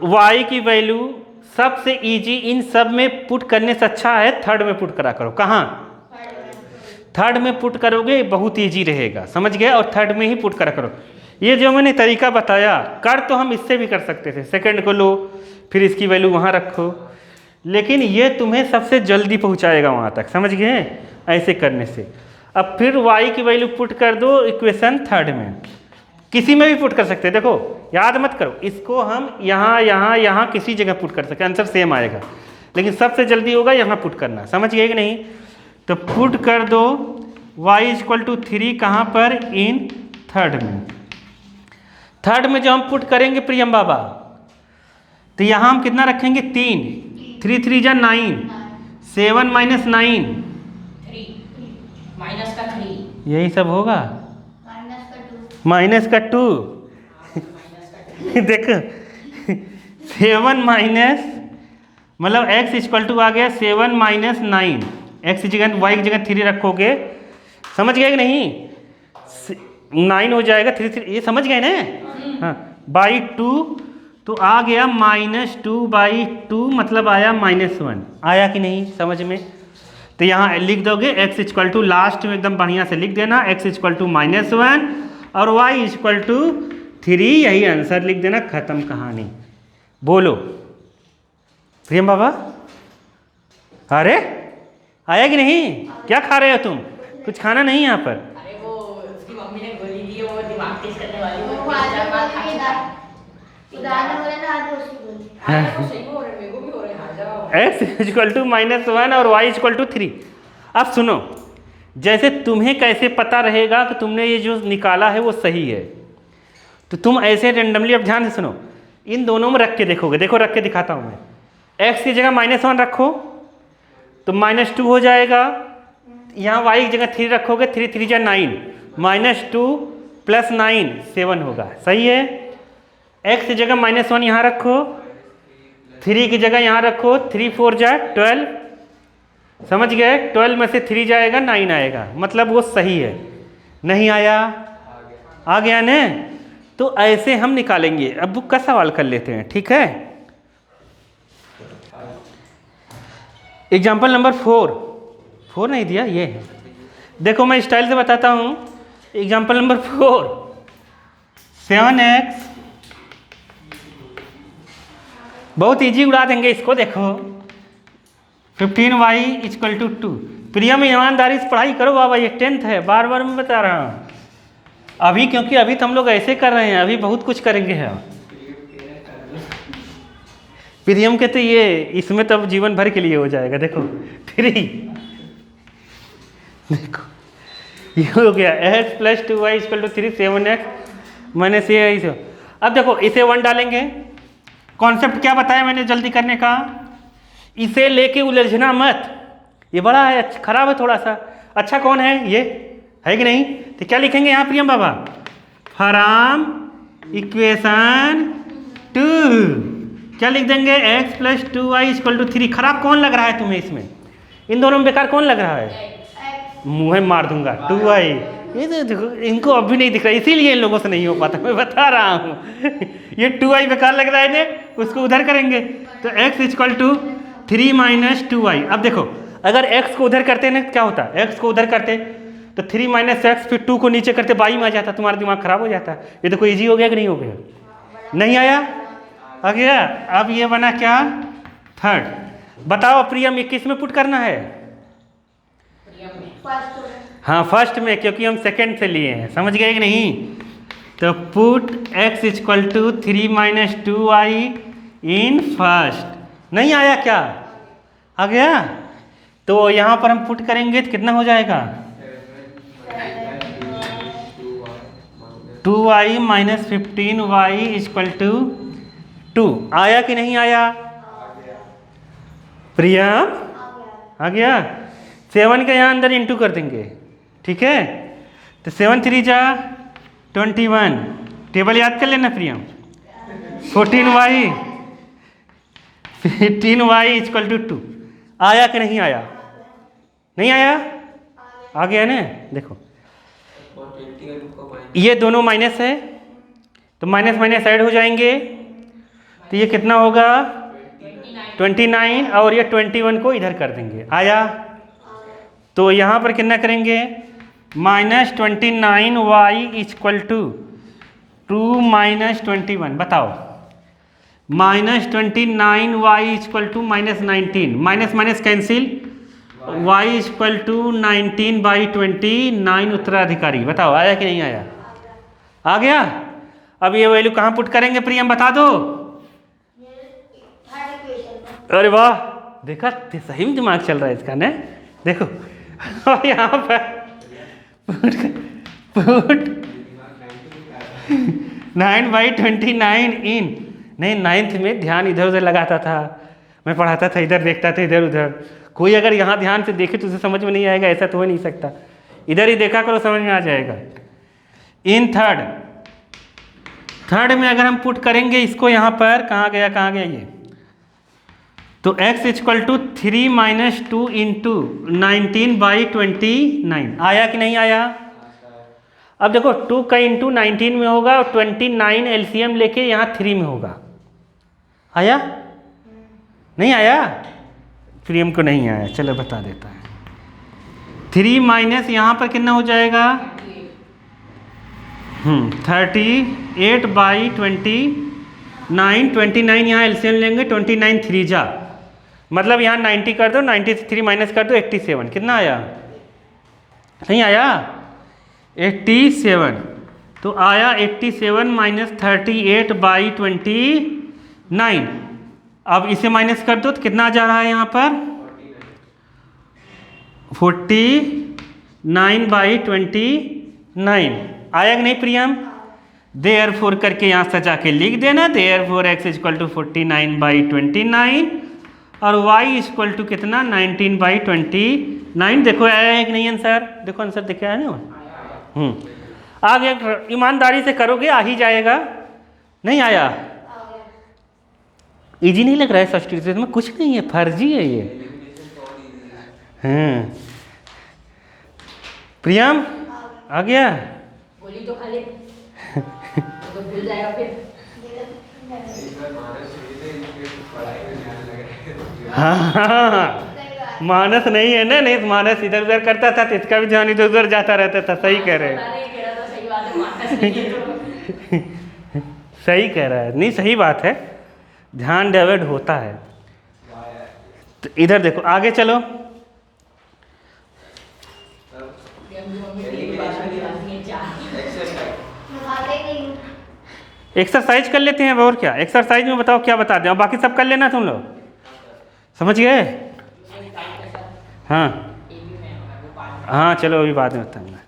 y की वैल्यू सबसे इजी इन सब में पुट करने से अच्छा है थर्ड में पुट करा करो। कहाँ? थर्ड में पुट करोगे बहुत इजी रहेगा, समझ गए? और थर्ड में ही पुट करा करो। ये जो मैंने तरीका बताया, कर तो हम इससे भी कर सकते थे, सेकंड को लो फिर इसकी वैल्यू वहाँ रखो, लेकिन ये तुम्हें सबसे जल्दी पहुँचाएगा वहाँ तक, समझ गए? ऐसे करने से। अब फिर y की वैल्यू पुट कर दो इक्वेशन थर्ड में, किसी में भी पुट कर सकते हैं। देखो याद मत करो, इसको हम यहाँ यहाँ यहाँ किसी जगह पुट कर सकते हैं, आंसर सेम आएगा, लेकिन सबसे जल्दी होगा यहाँ पुट करना, समझ गए कि नहीं? तो पुट कर दो y = 3 कहाँ पर? इन थर्ड में। थर्ड में जो हम पुट करेंगे प्रियम बाबा, तो यहाँ हम कितना रखेंगे? 3, 3 3 जा 9, 7 - 9 3 माइनस का 3, यही सब होगा। -2 -2 देखो 7 माइनस, मतलब x = आ गया 7 - 9, x की जगह y की जगह 3 रखोगे, समझ गए कि नहीं? 9 हो जाएगा 3 3, ये समझ गए ना? हाँ, /2 तो आ गया -2/2, मतलब आया -1। आया कि नहीं समझ में? तो यहाँ लिख दोगे x = लास्ट में एकदम बढ़िया से लिख देना, x = -1 और y = 3, यही आंसर लिख देना, खत्म कहानी। बोलो प्रियम बाबा, अरे आया कि नहीं? क्या खा रहे हो तुम? कुछ खाना नहीं यहाँ पर? अरे वो उसकी मम्मी ने गोली दी है, वो दिमाग तेज करने वाली, वो वो आगे बोल के दाना बोला ना, आज उसकी बोली। अरे वो सही हो रहा है, मेरे को भी हो रहा है, हाँ जाओ। x = -1 और y = 3। अब सुनो, जैसे तुम्हें कैसे पता रहेगा कि तुमने ये जो निकाला है वो सही है, तो तुम ऐसे रेंडमली, अब ध्यान से सुनो, इन दोनों में रख के देखोगे। देखो रख के दिखाता हूँ मैं, x की जगह -1 रखो तो -2 हो जाएगा, यहाँ y की जगह 3 रखोगे, 3 3 जा 9, -2 + 9 7 होगा, सही है? x की जगह -1 यहाँ रखो, 3 की जगह यहाँ रखो, 3 4 जा 12, समझ गए? 12 में से 3 जाएगा 9 आएगा, मतलब वो सही है। नहीं आया? आ गया ना? तो ऐसे हम निकालेंगे। अब बुक का सवाल कर लेते हैं, ठीक है? एग्जाम्पल नंबर 4 नहीं दिया, ये है। देखो मैं स्टाइल से बताता हूँ। एग्जाम्पल नंबर 4, 7x, बहुत इजी उड़ा देंगे इसको। देखो 15y = 2। प्रियम ईमानदारी से पढ़ाई करो बाबा, ये 10th है, बार बार मैं बता रहा हूँ अभी, क्योंकि अभी तो हम लोग ऐसे कर रहे हैं, अभी बहुत कुछ करेंगे हम। प्रियम के तो ये इसमें तो जीवन भर के लिए हो जाएगा। देखो 3, देखो ये हो गया x plus 2y equal to 3 7x minus ये ऐसे। अब देखो इसे 1 डालेंगे। कॉन्सेप्ट क्या बताया मैंने जल्दी करने का, इसे लेके उलझना मत, ये बड़ा है, खराब है थोड़ा सा। अच्छा कौन है ये, है कि नहीं? तो क्या लिखेंगे यहाँ प्रियम बाबा, फ्रॉम इक्वेशन 2 क्या लिख देंगे, x plus 2y equal to 3। खराब कौन लग रहा है तुम्हें इसमें, इन दोनों में बेकार कौन लग रहा है? मुँह मार दूंगा 2y। ये तो देखो इनको अब भी नहीं दिख रहा, इसीलिए इन लोगों से नहीं हो पाता, मैं बता रहा हूँ। ये 2y बेकार लग रहा है ने, उसको उधर करेंगे तो x equal to 3 minus 2y। अब देखो अगर x को उधर करते ना क्या होता, x को उधर करते तो 3 माइनस एक्स, फिर 2 को नीचे करते y में आ जाता, तुम्हारा दिमाग खराब हो जाता। ये देखो इजी हो गया कि नहीं हो गया? नहीं आया? आ गया। अब ये बना क्या, थर्ड। बताओ प्रियम ये किस में पुट करना है? हाँ फर्स्ट में, क्योंकि हम सेकंड से लिए हैं, समझ गए कि नहीं? तो put x equal to 3 minus 2y in first. नहीं आया क्या? आ गया। तो यहाँ पर हम पुट करेंगे तो कितना हो जाएगा, 2y minus 15y equal to 2। आया कि नहीं आया? प्रियम आ गया। 7 के यहाँ अंदर इंटू कर देंगे, ठीक है? तो 7 3 जा 21, टेबल याद कर लेना प्रियम। 14y 15y equal to 2। आया कि नहीं आया? नहीं आया? आ गया ना? देखो ये दोनों माइनस है तो माइनस माइनस ऐड हो जाएंगे, तो ये कितना होगा 29, और ये 21 को इधर कर देंगे। आया? तो यहाँ पर कितना करेंगे, minus 29y equal to 2 minus 21। बताओ minus 29y equal to minus 19, minus minus cancel, y equal to 19/29 उत्तराधिकारी। बताओ आया कि नहीं आया? आ गया। अब ये वैल्यू कहाँ पुट करेंगे प्रियम बता दो? अरे वाह, देखा सही में दिमाग चल रहा है इसका ना। देखो और यहाँ पर पुट 9/29 इन, नहीं 9th में ध्यान इधर उधर लगाता था, मैं पढ़ाता था इधर देखता था इधर उधर। कोई अगर यहाँ ध्यान से देखे तो उसे समझ में नहीं आएगा, ऐसा तो हो नहीं सकता। इधर ही देखा करो समझ में आ जाएगा। इन थर्ड में अगर हम पुट करेंगे इसको यहाँ पर, कहाँ गया ये, तो x equal to 3 minus 2 into 19/29। आया कि नहीं आया? अब देखो 2 का इंटू 19 में होगा और 29 एलसीएम लेके यहाँ 3 में होगा। आया? नहीं आया? प्रियम को नहीं आया, चलो बता देता है। 3 माइनस यहाँ पर कितना हो जाएगा, 38/29। 29 यहाँ एलसीएम लेंगे, 29 3 जा, मतलब यहाँ 90 कर दो, 93 माइनस कर दो 87। कितना आया? नहीं आया? 87। तो आया 87 माइनस 38/29। अब इसे माइनस कर दो तो कितना जा रहा है यहाँ पर, 49/29। आया कि नहीं प्रियम? देयरफॉर करके यहाँ सजा के लिख देना, देयरफॉर x इक्वल टू 49/29 और y इक्वल टू कितना 19/29। देखो आया है कि नहीं आंसर? देखो आंसर दिखा है ना। आ गया। ईमानदारी से करोगे आ ही जाएगा। नहीं आया? इजी नहीं लग रहा है? सब्स्टिट्यूशन में कुछ नहीं है, फर्जी है ये। प्रियम आ गया? गोली तो खा ले तो भूल जाएगा फिर। हाँ मानस नहीं है ना, नहीं मानस इधर उधर करता था तो इसका भी ध्यान इधर उधर जाता रहता था। सही कह रहे हैं, सही कह रहा है, नहीं सही बात है, ध्यान डाइवर्ट होता है। तो इधर देखो आगे चलो। एक्सरसाइज कर लेते हैं और क्या। एक्सरसाइज में बताओ क्या बता दें, बाकी सब कर लेना तुम लोग, समझ गए? हाँ हाँ चलो अभी बाद में बताऊंगा।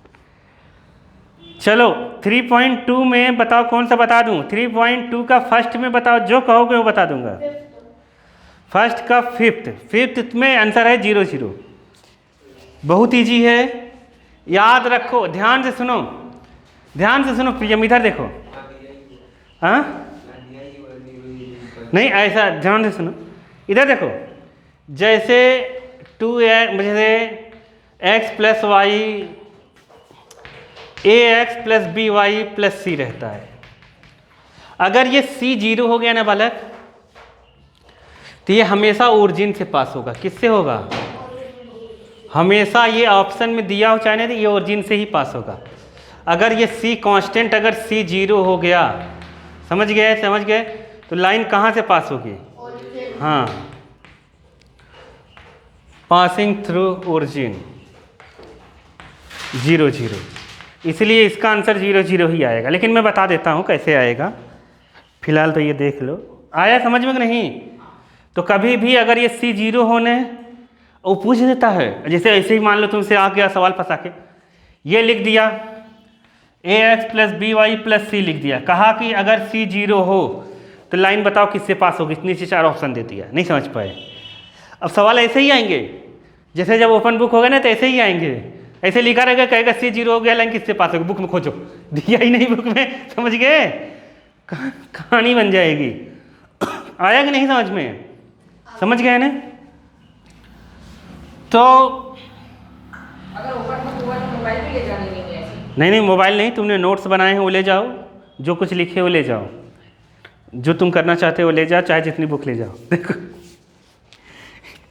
चलो 3.2 में बताओ कौन सा बता दूं। 3.2 का फर्स्ट में बताओ, जो कहोगे वो बता दूंगा। फर्स्ट का फिफ्थ में आंसर है 0 0। बहुत इजी है, याद रखो, ध्यान से सुनो, ध्यान से सुनो प्रियम, इधर देखो। हाँ नहीं, ऐसा ध्यान से सुनो, इधर देखो। जैसे 2x जैसे x plus y ax plus b y plus c रहता है। अगर ये c 0 हो गया ना बालक, तो ये हमेशा ओरिजिन से पास होगा। किससे होगा? हमेशा ये ऑप्शन में दिया हो चाहे नहीं, तो ये ओरिजिन से ही पास होगा। अगर ये c कांस्टेंट, अगर c 0 हो गया, समझ गए, तो लाइन कहाँ से पास होगी? हाँ, पासिंग थ्रू ओरिजिन 0 0। इसलिए इसका आंसर 0 0 ही आएगा। लेकिन मैं बता देता हूँ कैसे आएगा, फिलहाल तो ये देख लो। आया समझ में कि नहीं? तो कभी भी अगर ये c 0 होने वो पूछ देता है, जैसे ऐसे ही मान लो तुमसे आ गया सवाल फंसा के, ये लिख दिया ax plus b y plus c लिख दिया, कहा कि अगर c 0 हो तो लाइन बताओ किससे पास होगी। इतनी से 4 ऑप्शन दे दिया, नहीं समझ पाए। अब सवाल ऐसे ही आएंगे, जैसे जब ओपन बुक होगा ना तो ऐसे ही आएंगे। ऐसे लिखा रहेगा, कहेगा c 0 हो गया, लाइन किससे पास होगी, बुक में खोजो, दिया ही नहीं बुक में, समझ गए, कहानी बन जाएगी। आया कि नहीं समझ में? समझ गए ना? तो अगर ओपन बुक हुआ तो मोबाइल भी ले जाने देंगे ऐसे? नहीं, मोबाइल नहीं, तुमने नोट्स बनाए हैं वो ले जाओ, जो कुछ लिखे वो ले जाओ, जो तुम करना चाहते हो वो ले जाओ, चाहे जितनी बुक ले जाओ। देखो,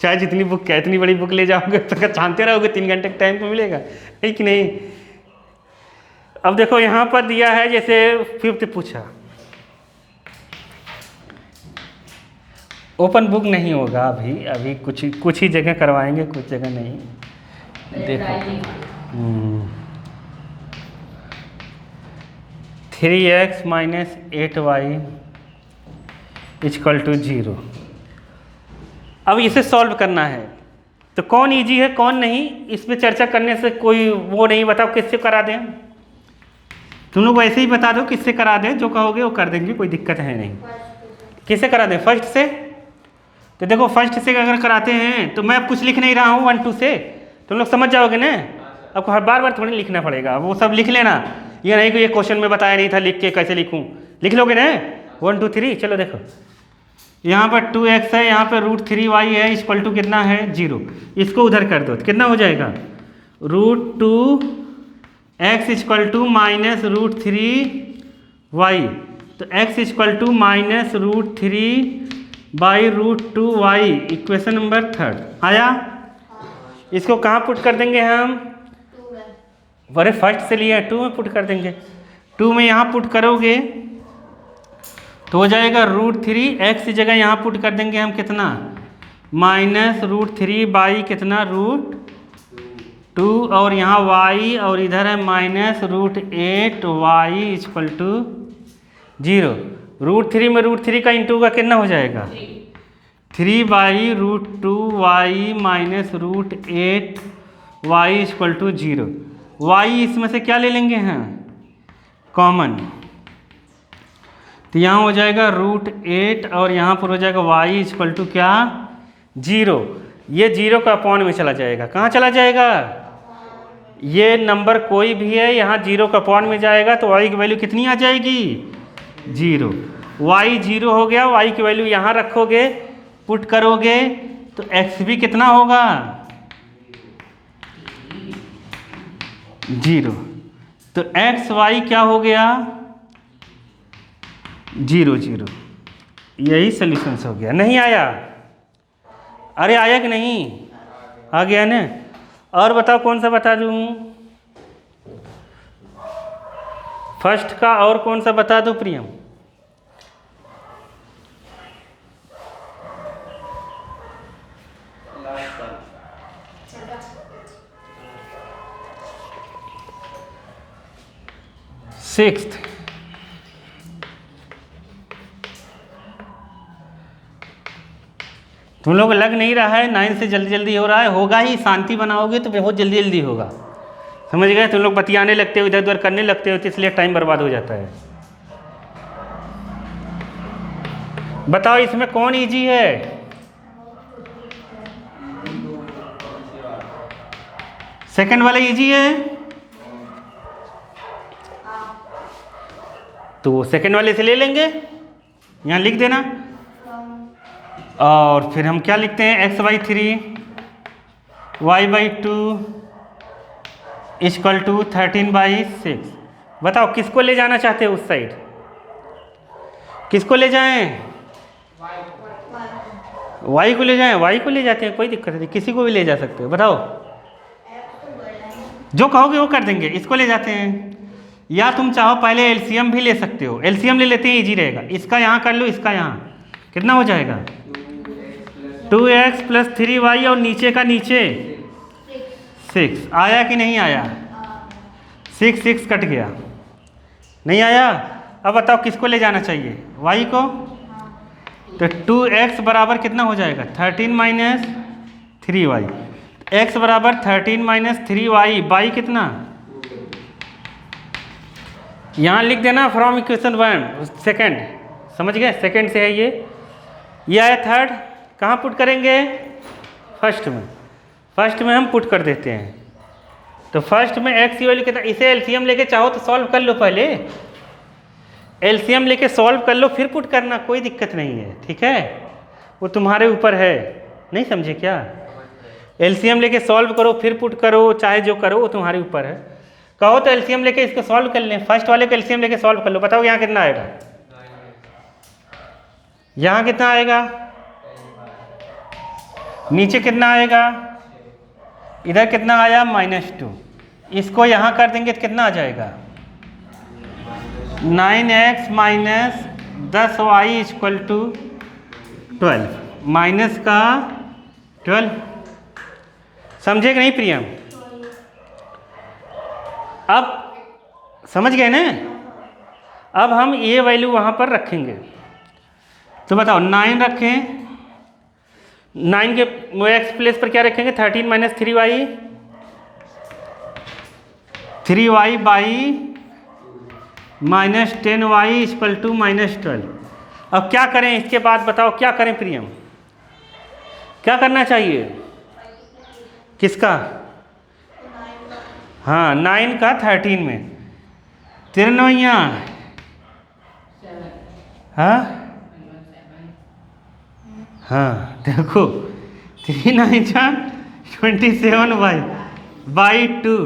चाहे जितनी बुक, क्या इतनी बड़ी बुक ले जाओगे तो छानते रहोगे, 3 घंटे का टाइम तो मिलेगा, है कि नहीं? अब देखो यहाँ पर दिया है, जैसे 5th पूछा, ओपन बुक नहीं होगा अभी कुछ ही जगह करवाएंगे, कुछ जगह नहीं। देखो 3x minus 8y equal to 0। अब इसे सॉल्व करना है, तो कौन इजी है कौन नहीं, इस पे चर्चा करने से कोई वो नहीं। बताओ किससे करा दें? तुम लोग ऐसे ही बता दो किससे करा दें, जो कहोगे वो कर देंगे, कोई दिक्कत है नहीं। किससे करा दें? फर्स्ट से। तो देखो फर्स्ट से अगर कराते हैं तो मैं अब कुछ लिख नहीं रहा हूँ 1 2 से, तुम लोग समझ जाओगे ना। आपको हर बार थोड़ी लिखना पड़ेगा, वो सब लिख लेना। ये नहीं कि ये क्वेश्चन में बताया नहीं था, लिख के कैसे लिखूँ, लिख लोगे ना 1 2 3। चलो देखो, यहाँ पर 2x है, यहाँ पर √3y है, इक्वल टू कितना है 0। इसको उधर कर दो तो कितना हो जाएगा, √2x equal to minus √3y। तो x equal to minus √3/√2y, equation number 3 आया। इसको कहाँ पुट कर देंगे हम? अरे फर्स्ट से लिया 2 में पुट कर देंगे। 2 में यहाँ पुट करोगे तो हो जाएगा √3, x की जगह यहाँ पुट कर देंगे हम कितना, माइनस √3 कितना √2, और यहाँ y, और इधर है माइनस √8y इक्वल टू 0। √3 में √3 का इंटू का कितना हो जाएगा, 3/√2y minus √8y equal to 0। y इसमें से क्या ले लेंगे हैं, कॉमन, तो यहाँ हो जाएगा √8, और यहाँ पर हो जाएगा y इक्वल टू क्या 0। ये 0 का अपॉन में चला जाएगा, कहाँ चला जाएगा, ये नंबर कोई भी है यहाँ 0 का अपॉन में जाएगा, तो y की वैल्यू कितनी आ जाएगी 0। y 0 हो गया, y की वैल्यू यहाँ रखोगे, पुट करोगे तो x भी कितना होगा 0। तो x y क्या हो गया 0 0। यही सॉल्यूशंस हो गया। नहीं आया? अरे आया कि नहीं? आ गया ना। और बताओ कौन सा बता दूँ, फर्स्ट का, और कौन सा बता दूँ प्रियम? सिक्स्थ, तुम लोग लग नहीं रहा है 9 से जल्दी जल्दी हो रहा है, होगा ही, शांति बनाओगे तो बहुत जल्दी जल्दी होगा। समझ गए? तुम लोग बतियाने लगते हो, इधर उधर करने लगते हो, तो इसलिए टाइम बर्बाद हो जाता है। बताओ इसमें कौन इजी है? सेकंड वाला इजी है, तो सेकंड वाले से ले लेंगे, यहाँ लिख देना। और फिर हम क्या लिखते हैं, x/3 y/2 इक्वल टू 13/6। बताओ किसको ले जाना चाहते हो उस साइड? किसको ले जाएं? y को ले जाएं। y को ले जाते हैं, कोई दिक्कत नहीं, किसी को भी ले जा सकते हो। बताओ जो कहोगे वो कर देंगे। इसको ले जाते हैं, या तुम चाहो पहले एलसीएम भी ले सकते हो। एलसीएम ले लेते हैं, इजी रहेगा। इसका यहाँ कर लो, इसका यहाँ, कितना हो जाएगा? 2x + 3y और नीचे का नीचे 6। आया कि नहीं आया? 6 कट गया, नहीं आया। अब बताओ किसको ले जाना चाहिए? y को। तो 2x बराबर कितना हो जाएगा? 13 - 3y। x बराबर 13 - 3y। y कितना? यहाँ लिख देना फ्रॉम इक्वेशन 1 सेकंड। समझ गए? सेकंड से है ये आया थर्ड। कहाँ पुट करेंगे? फर्स्ट में। फर्स्ट में हम पुट कर देते हैं। तो फर्स्ट में x की वैल्यू कितना? इसे एलसीएम लेके चाहो तो सॉल्व कर लो, पहले एलसीएम लेके सॉल्व कर लो, फिर पुट करना, कोई दिक्कत नहीं है, ठीक है? वो तुम्हारे ऊपर है, नहीं समझे क्या? एलसीएम लेके सॉल्व करो, फिर पुट करो, चाहे जो करो वो तुम्हारे ऊपर है। कहो तो एलसीएम लेके इसको सॉल्व कर लें। फर्स्ट वाले को एलसीएम लेके सॉल्व कर लो। बताओ यहाँ कितना आएगा? यहाँ कितना आएगा? नीचे कितना आएगा? इधर कितना आया? -2। इसको यहाँ कर देंगे तो कितना आ जाएगा? 9x - 10y = 12। माइनस का 12। समझे कि नहीं प्रियम? अब समझ गए ना? अब हम ये वैल्यू वहाँ पर रखेंगे। तो बताओ 9 रखें, 9 के x प्लेस पर क्या रखेंगे? 13 - 3y। 3y - 10y = -12। अब क्या करें इसके बाद? बताओ क्या करें प्रियम? क्या करना चाहिए? किसका? हाँ, 9 का 13 में 3 हाँ हाँ, देखो 3 × 27y/2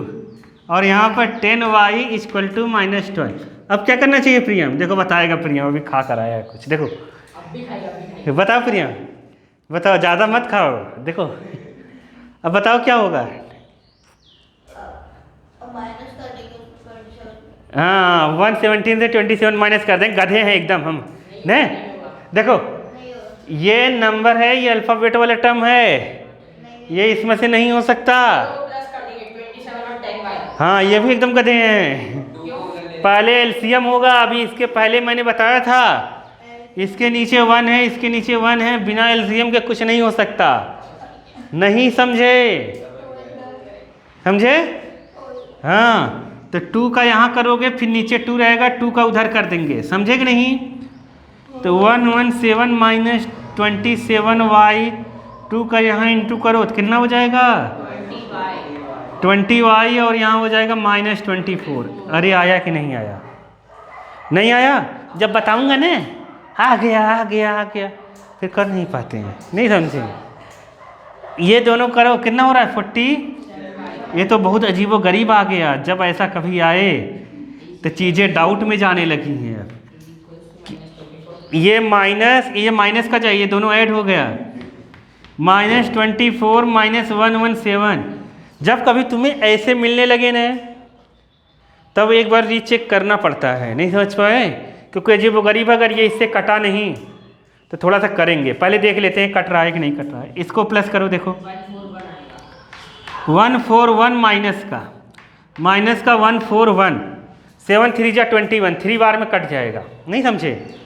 और यहाँ पर 10y = -12। अब क्या करना चाहिए प्रियम? देखो बताएगा प्रियम, अभी खा कर आया है कुछ। देखो अब भी खाएगा। बताओ प्रियम, बताओ, ज़्यादा मत खाओ। देखो अब बताओ क्या होगा? हाँ, 117 से 27 माइनस कर दें। गधे हैं एकदम हम, नहीं? देखो ये नंबर है, ये अल्फ़ाबेट वाला टर्म है, ये इसमें से नहीं हो सकता। प्लस कर देंगे 27 और 10y। हाँ, ये भी एकदम गधे हैं। पहले एलसीएम होगा। अभी इसके पहले मैंने बताया था, इसके नीचे 1 है, इसके नीचे 1 है, बिना एलसीएम के कुछ नहीं हो सकता। नहीं समझे? समझे? हाँ, तो 2 का यहाँ करोगे, फिर नीचे 2 रहेगा, 2 का उधर कर देंगे। समझे कि नहीं? तो 117 - 27y, 2 का यहाँ इंटू करो तो कितना हो जाएगा? 20y और यहाँ हो जाएगा -24। अरे आया कि नहीं आया? नहीं आया? जब बताऊंगा ना, आ गया आ गया आ गया, फिर कर नहीं पाते हैं, नहीं समझे? ये दोनों करो, कितना हो रहा है? 40। ये तो बहुत अजीबो गरीब आ गया। जब ऐसा कभी आए तो चीज़ें डाउट में जाने लगी हैं। ये माइनस का चाहिए, दोनों ऐड हो गया। -24 - 117। जब कभी तुम्हें ऐसे मिलने लगे ना, तब एक बार रीचेक करना पड़ता है। नहीं समझ पाए? क्योंकि अजीब व गरीब, अगर ये इससे कटा नहीं तो थोड़ा सा करेंगे। पहले देख लेते हैं कट रहा है कि नहीं कट रहा है। इसको प्लस करो, देखो 141 माइनस का 141। 7 3 जा 21, 3 बार में कट जाएगा। नहीं समझे?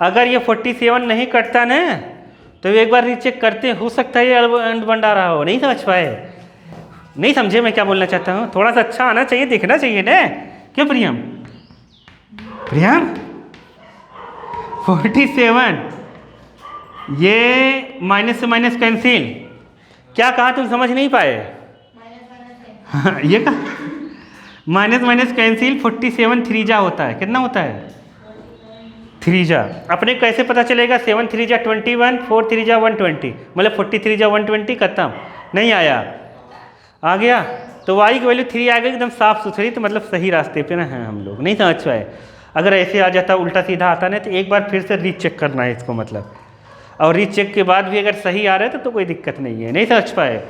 अगर ये 47 नहीं कटता ना, तो एक बार रीचेक करते, हो सकता है ये अंड बन रहा हो। नहीं समझ पाए? नहीं समझे मैं क्या बोलना चाहता हूँ? थोड़ा सा अच्छा आना चाहिए, दिखना चाहिए ना। क्यों प्रियम? प्रियम 47, ये माइनस से माइनस कैंसिल। क्या कहा तुम समझ नहीं पाए? हाँ ये कहा माइनस माइनस कैंसिल। 47 3 जा होता है, कितना होता है? 3 जा। अपने कैसे पता चलेगा? 7 3 जा 21, 4 3 जा 120, मतलब 43 जा 120 खत्म। नहीं आया? आ गया? तो y की वैल्यू 3 आ गई एकदम साफ सुथरी, तो मतलब सही रास्ते पे ना हैं हम लोग। नहीं समझ पाए? अगर ऐसे आ जाता उल्टा सीधा आता ना तो एक बार फिर से रीचेक करना है इसको मतलब, और रीचेक के बाद भी अगर सही आ रहा है तो कोई दिक्कत नहीं है। नहीं समझ पाए?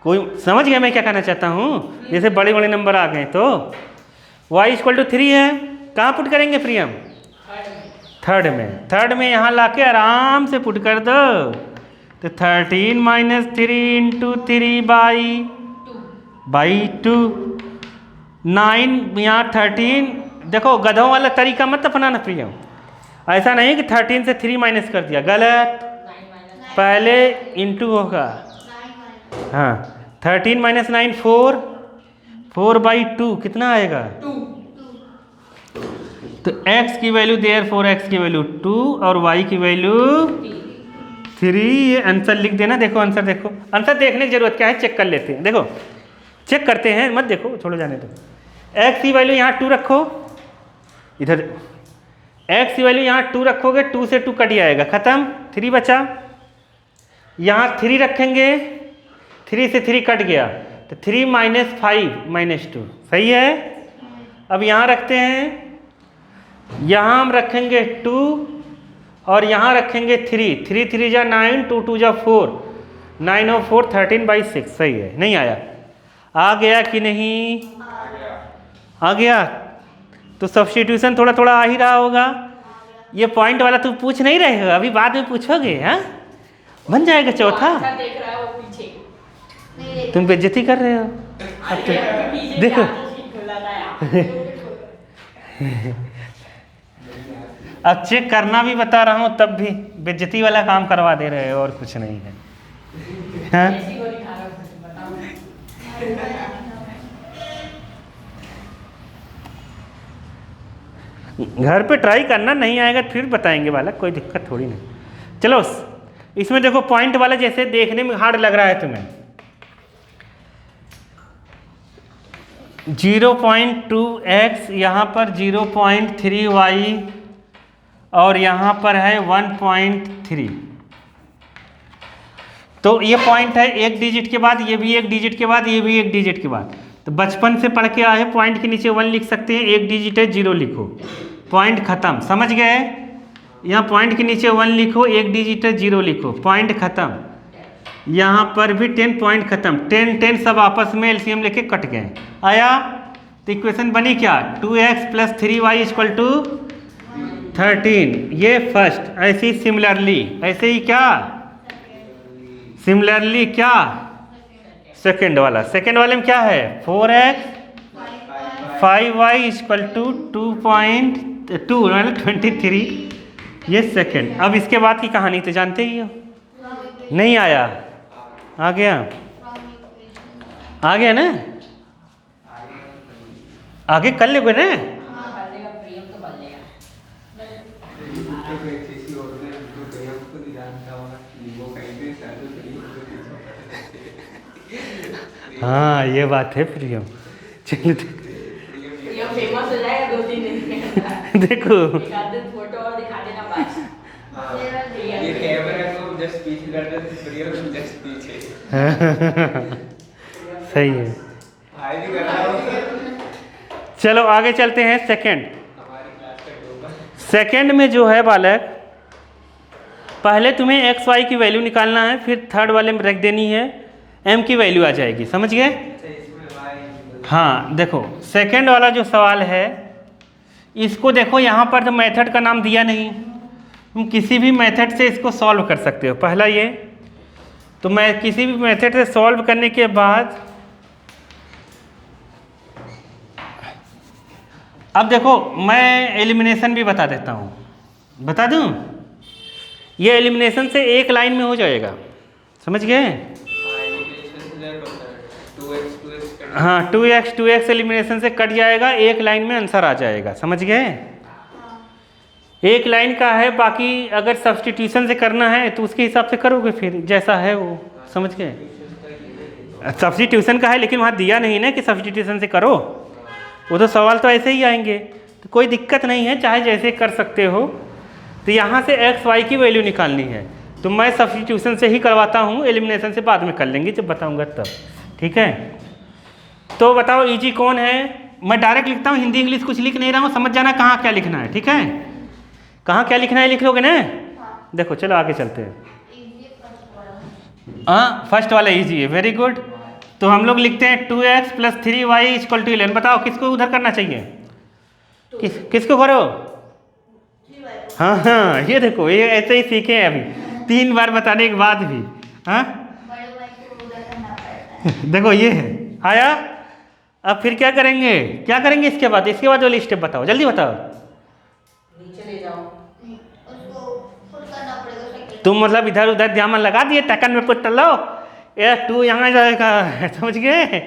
कोई समझ गया मैं क्या कहना चाहता हूँ? जैसे बड़े बड़े नंबर आ गए तो y = 3 है, कहाँ पुट करेंगे प्रियम? थर्ड में यहाँ लाके आराम से पुट कर दो। तो 13 - 3 × 3 बाई 2। 9 यहाँ 13। देखो गधों वाला तरीका मत अपनाना प्रियम। ऐसा नहीं कि 13 से 3 माइनस कर दिया, गलत। पहले इंटू होगा। हाँ 13 - 9 4/2 कितना आएगा? 2। तो x की वैल्यू देयरफॉर x की वैल्यू 2 और y की वैल्यू 3। ये आंसर लिख देना। देखो आंसर, देखो आंसर देखने की जरूरत क्या है, चेक कर लेते हैं। देखो चेक करते हैं, मत देखो, छोड़ो जाने दो। x की वैल्यू यहाँ 2 रखो, इधर x की वैल्यू यहाँ 2 रखोगे, 2 से 2 कट जाएगा, खत्म। 3 बचा। यहाँ 3 रखेंगे, 3 से 3 कट गया, तो 3 - 5 - 2 सही है। अब यहाँ रखते हैं, यहाँ हम रखेंगे 2 और यहाँ रखेंगे 3। 3 3 जा 9, 2 2 जा 4, 9 और 4 13/6 सही है। नहीं आया? आ गया कि नहीं? आ गया। तो सब्स्टिट्यूशन थोड़ा थोड़ा आ ही रहा होगा। ये पॉइंट वाला तुम पूछ नहीं रहे हो, अभी बाद में पूछोगे। हाँ बन जाएगा चौथा। अच्छा देख रहा है वो पीछे। तुम बेइज्जती कर रहे हो अब तो। पीछे देखो खुला था अब चेक करना भी बता रहा हूँ, तब भी बेइज्जती वाला काम करवा दे रहे हो, और कुछ नहीं है। हाँ ऐसी गोली खा रहा हूँ, बताओ। घर पे ट्राई करना, नहीं आएगा फिर बताएंगे वाला, कोई दिक्कत थोड़ी नहीं। चलो इसमें देखो पॉइंट वाला जैसे देखने में हार्ड लग रहा है तुम्हें, 0.2x, यहाँ पर 0.3y और यहाँ पर है 1.3। तो ये पॉइंट है एक डिजिट के बाद, ये भी एक डिजिट के बाद, ये भी एक डिजिट के बाद। तो बचपन से पढ़ के आए, पॉइंट के नीचे 1 लिख सकते हैं, एक डिजिट है 0 लिखो, पॉइंट खत्म। समझ गए? यहाँ पॉइंट के नीचे 1 लिखो, एक डिजिट है 0 लिखो, पॉइंट खत्म। यहाँ पर भी 10 पॉइंट खत्म। 10 10 सब आपस में एलसीएम लेके कट गए। आया? तो इक्वेशन बनी क्या? 2x + 3y = 13। ये फर्स्ट। ऐसे ही सिमिलरली, ऐसे ही क्या सिमिलरली क्या सेकेंड वाला। सेकेंड वाले में क्या है? 4x 5y = 2.2 मतलब 23। ये सेकेंड। अब इसके बाद की कहानी तो जानते ही हो। नहीं आया? आ गया? आ गया ना? आगे कर लोगे ना? बदलेगा प्रियम तो बदलेगा। हाँ ये बात है प्रियम। चलो प्रियम फेमस हो जाएगा 2-3 दिन में। देखो एक आध दिन फोटो और दिखा देना बस। ये कैमरा को जस्ट पीछे कर दे, प्रियम जस्ट पीछे। सही है। हाय भी कर रहा हूँ। चलो आगे चलते हैं। सेकंड। हमारी क्लास का टॉपर। सेकंड में जो है बालक, पहले तुम्हें एक्स वाई की वैल्यू निकालना है, फिर थर्ड वाले में रख देनी है, एम की वैल्यू आ जाएगी। समझ गए? अच्छा इसमें वाई। हाँ देखो सेकंड वाला जो सवाल है, इसको देखो यहाँ पर तो मेथड का नाम दिया नहीं, तुम किसी भी मेथड से इसको सॉल्व कर सकते हो। पहला ये, तो मैं किसी भी मेथड से सॉल्व करने के बाद, अब देखो मैं एलिमिनेशन भी बता देता हूँ, बता दूँ? ये एलिमिनेशन से एक लाइन में हो जाएगा। समझ गए? हाँ एलिमिनेशन से जाए 2x हाँ 2x एलिमिनेशन से कट जाएगा, एक लाइन में आंसर आ जाएगा, समझ गए? एक लाइन का है, बाकी अगर सब्स्टिट्यूशन से करना है तो उसके हिसाब से करोगे, फिर जैसा है वो, समझ गए? सब्स्टिट्यूशन का है लेकिन वहाँ दिया नहीं ना कि सब्स्टिट्यूशन से करो, वो तो सवाल तो ऐसे ही आएंगे, तो कोई दिक्कत नहीं है, चाहे जैसे कर सकते हो। तो यहाँ से एक्स वाई की वैल्यू निकालनी है, तो मैं सब्स्टिट्यूशन से ही करवाता हूँ, एलिमिनेशन से बाद में कर लेंगे जब बताऊँगा तब, ठीक है? तो बताओ इजी कौन है? मैं डायरेक्ट लिखता हूँ, हिंदी इंग्लिश कुछ लिख नहीं रहा हूँ, समझ जाना कहाँ क्या लिखना है, ठीक है? कहाँ क्या लिखना है लिख लोगे ना? देखो चलो आगे चलते हैं। हाँ फर्स्ट वाला इजी है, वेरी गुड। तो हम लोग लिखते हैं 2x + 3y = 11। बताओ किसको उधर करना चाहिए, किसको करो? हाँ हाँ, ये देखो ये ऐसे ही सीखे हैं अभी 3 बार बताने के बाद भी। हाँ देखो ये है आया। अब फिर क्या करेंगे, क्या करेंगे इसके बाद? इसके बाद वाली स्टेप बताओ, जल्दी बताओ। नीचे ले जाओ। तुम मतलब इधर उधर ध्यान लगा दिए, टकन में पुट लो, ये 2 यहाँ जाएगा, समझ गए?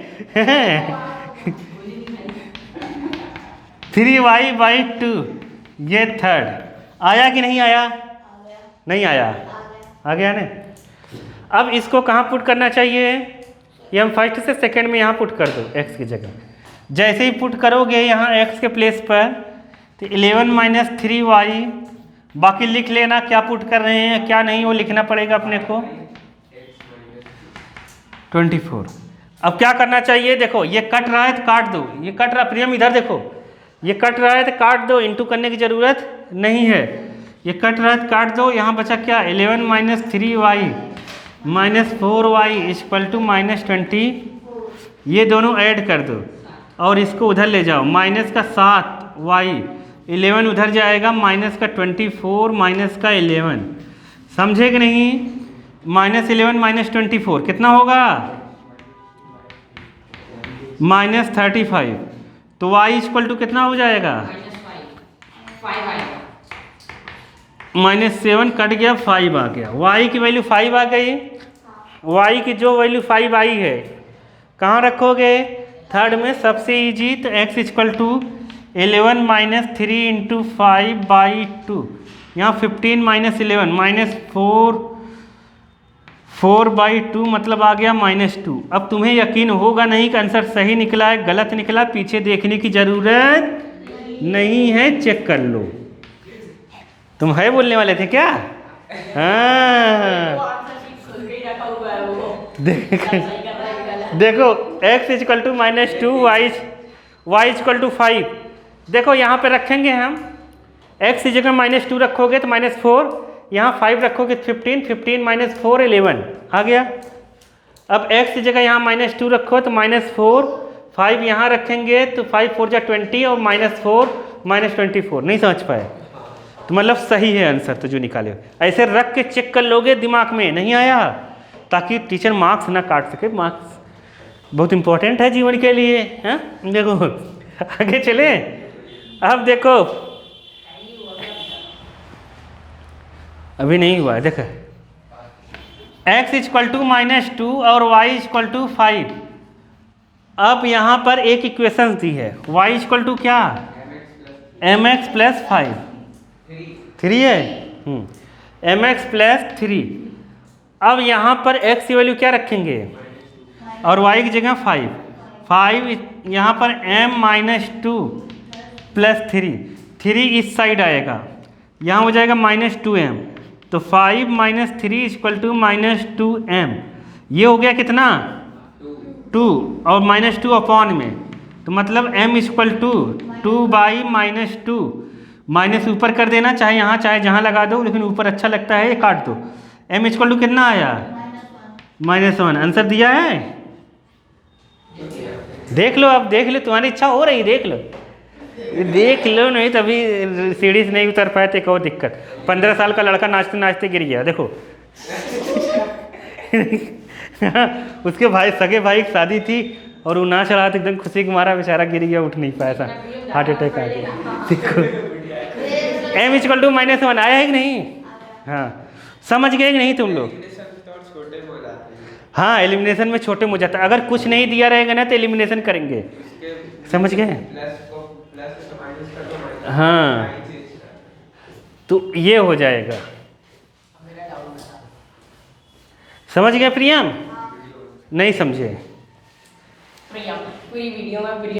3y/2 ये थर्ड आया कि नहीं आया? नहीं आया, आ गया ना? अब इसको कहाँ पुट करना चाहिए? ये हम फर्स्ट से सेकंड में यहाँ पुट कर दो, x की जगह। जैसे ही पुट करोगे यहाँ x के प्लेस पर, तो 11 - 3y, बाकी लिख लेना क्या पुट कर रहे हैं क्या नहीं, वो लिखना पड़ेगा अपने को। 24। अब क्या करना चाहिए? देखो ये कट रहा है तो काट दो, ये कट रहा, प्रियम इधर देखो, ये कट रहा है तो काट दो, इंटू करने की ज़रूरत नहीं है, ये कट रहा है तो काट दो। यहाँ बचा क्या? 11 - 3y - 4y = -20, ये दोनों ऐड कर दो और इसको उधर ले जाओ, माइनस का 7y, 11 उधर जाएगा, माइनस का 24 माइनस का 11, समझे कि नहीं? -11 - 24 कितना होगा? -35। तो y = कितना हो जाएगा? -5 आएगा। -7 कट गया, 5 आ गया, y की वैल्यू 5 आ गई। y की जो वैल्यू 5 आई है कहाँ रखोगे? थर्ड में, सबसे इजी। तो x = 11 - 3 × 5/2, यहाँ 15 - 11 -4/2 मतलब आ गया -2। अब तुम्हें यकीन होगा नहीं कि आंसर सही निकला है गलत निकला, पीछे देखने की ज़रूरत नहीं है, चेक कर लो। तुम है बोलने वाले थे क्या? हाँ देखो x = -2, y = 5। देखो यहाँ पे रखेंगे हम, x की जगह -2 रखोगे तो -4, यहाँ 5 रखोगे 15, 15 - 4 11 आ गया। अब x की जगह यहाँ -2 रखो तो -4, 5 यहाँ रखेंगे तो 5 4 = 20 और -4 -24, नहीं समझ पाए? तो मतलब सही है आंसर तो जो निकाले। ऐसे रख के चेक कर लोगे, दिमाग में नहीं आया, ताकि टीचर मार्क्स ना काट सके। मार्क्स बहुत इंपॉर्टेंट है जीवन के लिए। हाँ देखो आगे चले। अब देखो अभी नहीं हुआ है, देखो x = -2 और y = 5। अब यहाँ पर एक इक्वेशन दी है, y = क्या? mx + 5, 3 है, mx + 3। अब यहाँ पर x की वैल्यू क्या रखेंगे और y की जगह 5, 5 यहाँ पर m - 2 + 3, 3 इस साइड आएगा, यहाँ हो जाएगा -2m, तो 5 - 3 = -2m। ये हो गया कितना? 2 और -2 अपॉन में, तो मतलब m = 2/-2, माइनस ऊपर कर देना, चाहे यहाँ चाहे जहाँ लगा दो, लेकिन ऊपर अच्छा लगता है, ये काट दो। m = कितना आया? -1। आंसर दिया है, देख लो, अब देख लो, तुम्हारी इच्छा हो रही, देख लो, देख लो, नहीं तभी सीढ़ी से नहीं उतर पाए तो एक और दिक्कत। 15 साल का लड़का नाचते नाचते गिर गया, देखो उसके भाई, सगे भाई की शादी थी और वो नाच रहा था, एकदम खुशी के मारा बेचारा गिर गया, उठ नहीं पाया, हार्ट अटैक आ गया। देखो m = -1 आया है कि नहीं? हाँ समझ गए कि नहीं तुम लोग? हाँ एलिमिनेशन में छोटे में हो जाता है। अगर कुछ नहीं दिया रहेगा ना तो एलिमिनेशन करेंगे, इसके समझ गए? प्लस से माइनस कर दो, माइनस हाँ तो ये हो जाएगा। मेरा डाउट था। समझ गए प्रियम? नहीं समझे? प्रिया पूरी वीडियो में प्रिया